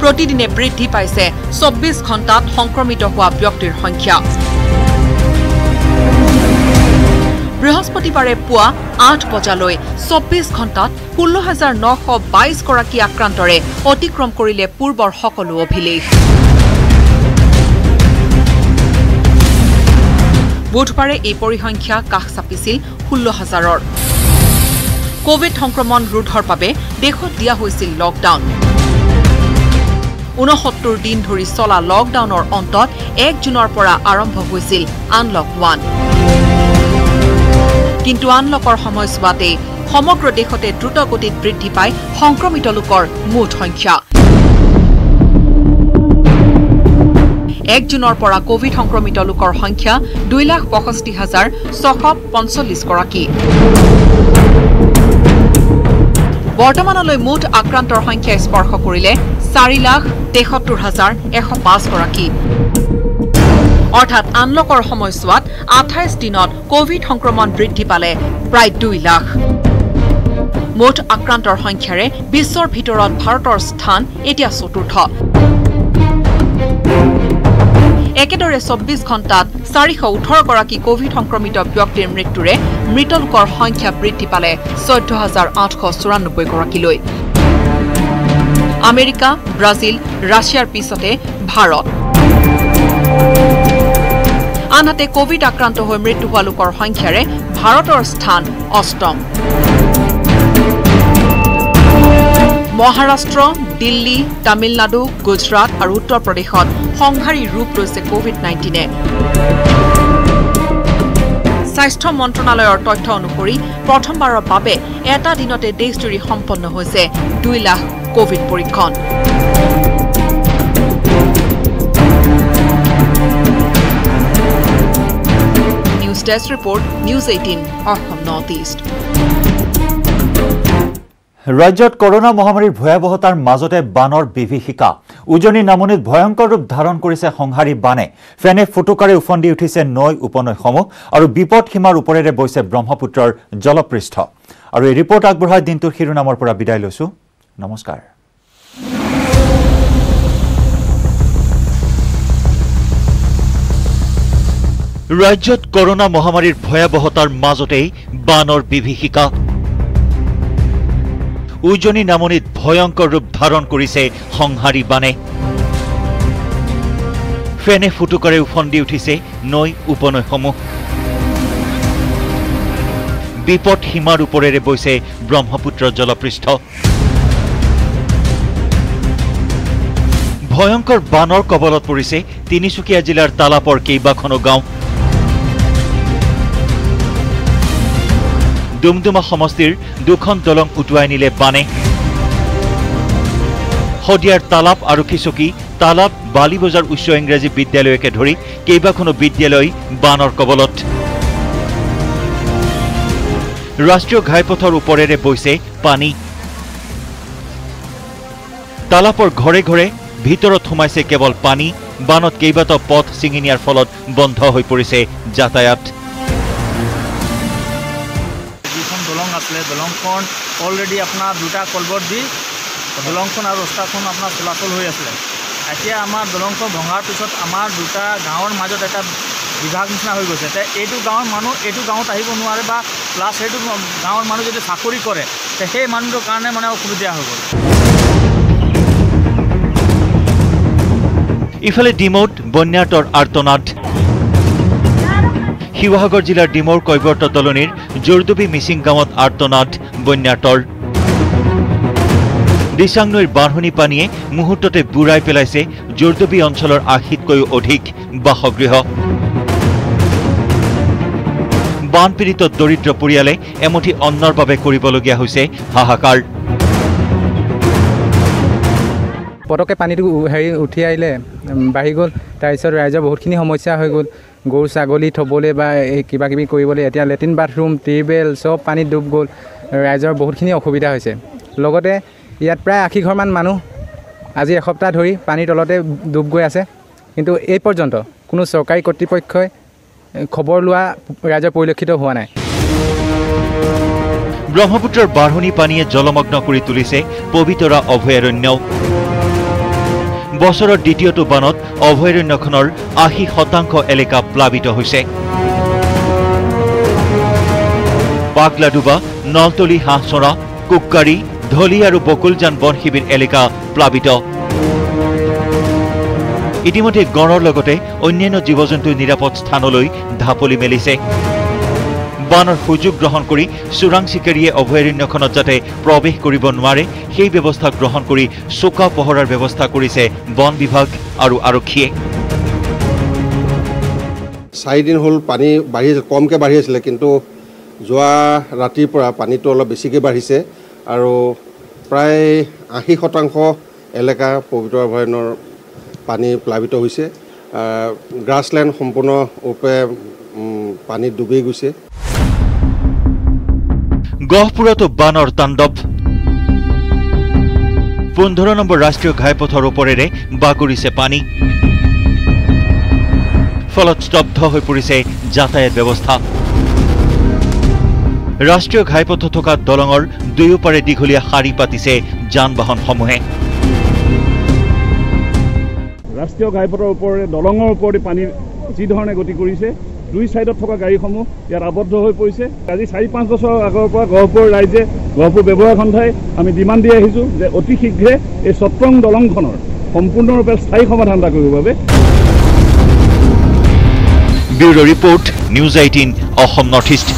প্ৰতিদিনে বৃদ্ধি পাইছে 24 ঘণ্টাত সংক্ৰমিত হোৱা ব্যক্তিৰ সংখ্যা বৃহস্পতিবাৰে পুৱা 8 বজালৈ 24 ঘণ্টাত 16922 গৰাকী আক্ৰান্তৰে অতিক্ৰম কৰিলে পূৰ্বৰ সকলো অভিলেখ বুধবাৰে এই পৰিসংখ্যা কাষ চাপিছিল 16000ৰ কোভিড সংক্ৰমণ ৰোধৰ বাবে দেশত দিয়া হৈছিল লকডাউন 69 দিন ধৰি চলা লকডাউনৰ অন্তত 1 জুনৰ পৰা আৰম্ভ হৈছিল আনলক 1 কিন্তু আনলকৰ সময়ছোৱাতে সমগ্ৰ দেশতে দ্ৰুত গতিত বৃদ্ধি পায় সংক্ৰমিত লোকৰ মুঠ সংখ্যা 1 জুনৰ পৰা কোভিড সংক্ৰমিত লোকৰ সংখ্যা 2,65,645 গৰাকী বৰ্তমানলৈ মুঠ আক্ৰান্তৰ সংখ্যা স্পৰ্শ কৰিলে 4,73,105 গৰাকী অৰ্থাৎ আনলকৰ সময়ছোৱাত 28 দিনত কোভিড সংক্ৰমণ বৃদ্ধি পালে প্ৰায় 2 লাখ মুঠ আক্ৰান্তৰ সংখ্যাৰে বিশ্বৰ ভিতৰত ভাৰতৰ স্থান এতিয়া চতুৰ্থ একেদৰে 24 ঘণ্টাত 418 গৰাকী কোভিড সংক্ৰমিত ব্যক্তিৰ মৃত্যুৰে মৃত লোকৰ সংখ্যা বৃদ্ধি পালে 14894 গৰাকীলৈ আমেৰিকা ব্ৰাজিল ৰাছিয়াৰ পিছতে ভাৰত আনহাতে কোভিড আক্ৰান্ত হৈ মৃত্যু হোৱা লোকৰ সংখ্যাৰে ভাৰতৰ স্থান অষ্টম মহাৰাষ্ট্ৰ দিল্লী তামিলনাডু গুজৰাট আৰু উত্তৰ প্ৰদেশত সংঘাৰী ৰূপ লৈছে কোভিড 19 স্বাস্থ্য মন্ত্ৰণালয়ৰ তথ্য অনুসৰি প্ৰথমবাৰৰ বাবে এটা দিনতে দেশজুৰি সম্পন্ন হৈছে 2 লাখ কোভিড পৰীক্ষণ news desk report news 18 Assam north east ৰাজ্যত কৰোনা মহামাৰীৰ ভয়াৱহতাৰ মাজতে বানৰ বিভীষিকা উজনি নামনিত ভয়ংকৰ ৰূপ ধাৰণ কৰিছে সংহাৰী বানে ফেনে ফুটুকাৰে উফন্দি উঠিছে নৈ উপনৈসমূহ আৰু বিপদ সীমাৰ ওপৰেৰে বৈছে ব্ৰহ্মপুত্ৰৰ জলপৃষ্ঠ আৰু এই ৰিপৰ্ট আগবঢ়াই দিনটোৰ শিৰোনামৰ পৰা বিদায় লৈছো নমস্কাৰ ৰাজ্যত কৰোনা মহামাৰীৰ ভয়াৱহতাৰ মাজতেই বানৰ বিভীষিকা উজনি নামনিত ভয়ংকৰ ৰূপ ধাৰণ কৰিছে সংহাৰী বানে ফেনে ফুটুকাৰে উফন্দি উঠিছে নৈ উপনৈসমূহ বিপদ সীমাৰ ওপৰেৰে বৈছে ব্ৰহ্মপুত্ৰ জলপৃষ্ঠ ভয়ংকৰ বানৰ কবলত পৰিছে তিনিচুকীয়া জিলাৰ তালাপৰ কেইবাখনো গাঁও। ডুমডুমা সমষ্টিৰ দুখন দলং উটুৱাই নিলে বানে। শদিয়াৰ তালাপ আৰক্ষী চকী, তালাপ বালিবজাৰ উচ্চ ইংৰাজী বিদ্যালয়কে ধৰি কেইবাখনো বিদ্যালয় বানৰ কবলত। ৰাষ্ট্ৰীয় ঘাইপথৰ ওপৰেৰে বৈছে পানী। তালাপৰ ঘৰে ঘৰে ভিতৰত সোমাইছে কেৱল পানী। বানত কেইবাটাও পথ ছিঙি নিয়াৰ ফলত বন্ধ হৈ পৰিছে যাতায়াত। যিখন দলং আছিলে দলংখন অলৰেডি আপোনাৰ দুটা কলবট দি দলংখন আৰু ৰাস্তাখন আপোনাৰ চলাচল হৈ আছিলে। এতিয়া আমাৰ দলংখন ভঙাৰ পিছত আমাৰ দুটা গাঁৱৰ মাজত এটা বিভাগ নিচিনা হৈ গৈছে। এতিয়া এইটো গাঁৱৰ মানুহ এইটো গাঁৱত আহিব নোৱাৰে বা প্লাছ সেইটো গাঁৱৰ মানুহ যদি চাকৰি কৰে সেই মানুহটোৰ কাৰণে মানে অসুবিধা হৈ গ'ল। ইফালে ডিমৌত বন্যাৰ্তৰ আৰ্তনাদ। শিৱসাগৰ জিলাৰ ডিমৌৰ কৈবৰ্ত দলনিৰ জোৰদুবি মিচিং গাঁৱত আৰ্তনাদ বন্যাৰ্তৰ। দিচাং নৈৰ বাঢ়নি পানীয়ে মুহূৰ্ততে বুৰাই পেলাইছে জোৰদুবি অঞ্চলৰ ৮০তকৈও অধিক বাসগৃহ। বানপীড়িত দৰিদ্ৰ পৰিয়ালে এমুঠি অন্নৰ বাবে কৰিবলগীয়া হৈছে হাহাকাৰ। পটকে পানীটো উঠি আহিলে বাঢ়ি গ'ল, তাৰপিছত ৰাইজৰ বহুতখিনি সমস্যা হৈ গ'ল। গৰু ছাগলী থ'বলৈ বা কিবা কিবি কৰিবলৈ এতিয়া লেট্ৰিন বাথৰুম টিউবৱেল চব পানীত ডুব গ'ল। ৰাইজৰ বহুতখিনি অসুবিধা হৈছে। লগতে ইয়াত প্ৰায় ৮০ ঘৰমান মানুহ আজি এসপ্তাহ ধৰি পানীৰ তলতে ডুব গৈ আছে, কিন্তু এই পৰ্যন্ত কোনো চৰকাৰী কৰ্তৃপক্ষই খবৰ লোৱা ৰাইজৰ পৰিলক্ষিত হোৱা নাই। ব্ৰহ্মপুত্ৰৰ বাঢ়নি পানীয়ে জলমগ্ন কৰি তুলিছে পবিতৰা অভয়াৰণ্য। বছৰৰ দ্বিতীয়টো বানত অভয়াৰণ্যখনৰ ৮০% এলেকা প্লাবিত হৈছে। পাগলাডুবা, নলতলি, হাঁহচৰা, কুক্কাৰী, ধলি আৰু বকুলজান বন শিবিৰ এলেকা প্লাবিত। ইতিমধ্যে গড়ৰ লগতে অন্যান্য জীৱ জন্তুৰ নিৰাপদ স্থানলৈ ঢাপলি মেলিছে। বানৰ সুযোগ গ্ৰহণ কৰি চোৰাং চিকাৰীয়ে অভয়াৰণ্যখনত যাতে প্ৰৱেশ কৰিব নোৱাৰে সেই ব্যৱস্থা গ্ৰহণ কৰি চোকা পহৰাৰ ব্যৱস্থা কৰিছে বন বিভাগ আৰু আৰক্ষীয়ে। 4 দিন হ'ল পানী বাঢ়ি কমকৈ বাঢ়ি আছিলে, কিন্তু যোৱা ৰাতিৰ পৰা পানীটো অলপ বেছিকৈ বাঢ়িছে আৰু প্ৰায় 80% এলেকা পবিতৰা অভয়াৰণ্যৰ পানী প্লাবিত হৈছে। গ্ৰাছলেণ্ড সম্পূৰ্ণৰূপে পানীত ডুবি গৈছে। গহপুৰতো বানৰ তাণ্ডৱ। 15 নম্বৰ ৰাষ্ট্ৰীয় ঘাইপথৰ ওপৰেৰে বাগৰিছে পানী। ফলত স্তব্ধ হৈ পৰিছে যাতায়াত ব্যৱস্থা। ৰাষ্ট্ৰীয় ঘাইপথ থকা দলঙৰ দুয়োপাৰে দীঘলীয়া শাৰী পাতিছে যান বাহনসমূহে। ৰাষ্ট্ৰীয় ঘাইপথৰ ওপৰেৰে দলঙৰ ওপৰেদি পানী যি ধৰণে গতি কৰিছে, দুই চাইডত থকা গাড়ীসমূহ ইয়াত আবদ্ধ হৈ পৰিছে। আজি 4-5 বছৰ আগৰ পৰা গহপুৰ ৰাইজে গহপুৰ ব্যৱহাৰ সন্থাই আমি ডিমাণ্ড দি আহিছোঁ যে অতি শীঘ্ৰে এই চট্ৰং দলংখনৰ সম্পূৰ্ণৰূপে স্থায়ী সমাধান এটা কৰিবৰ বাবে। Bureau report, news 18 Assam north east.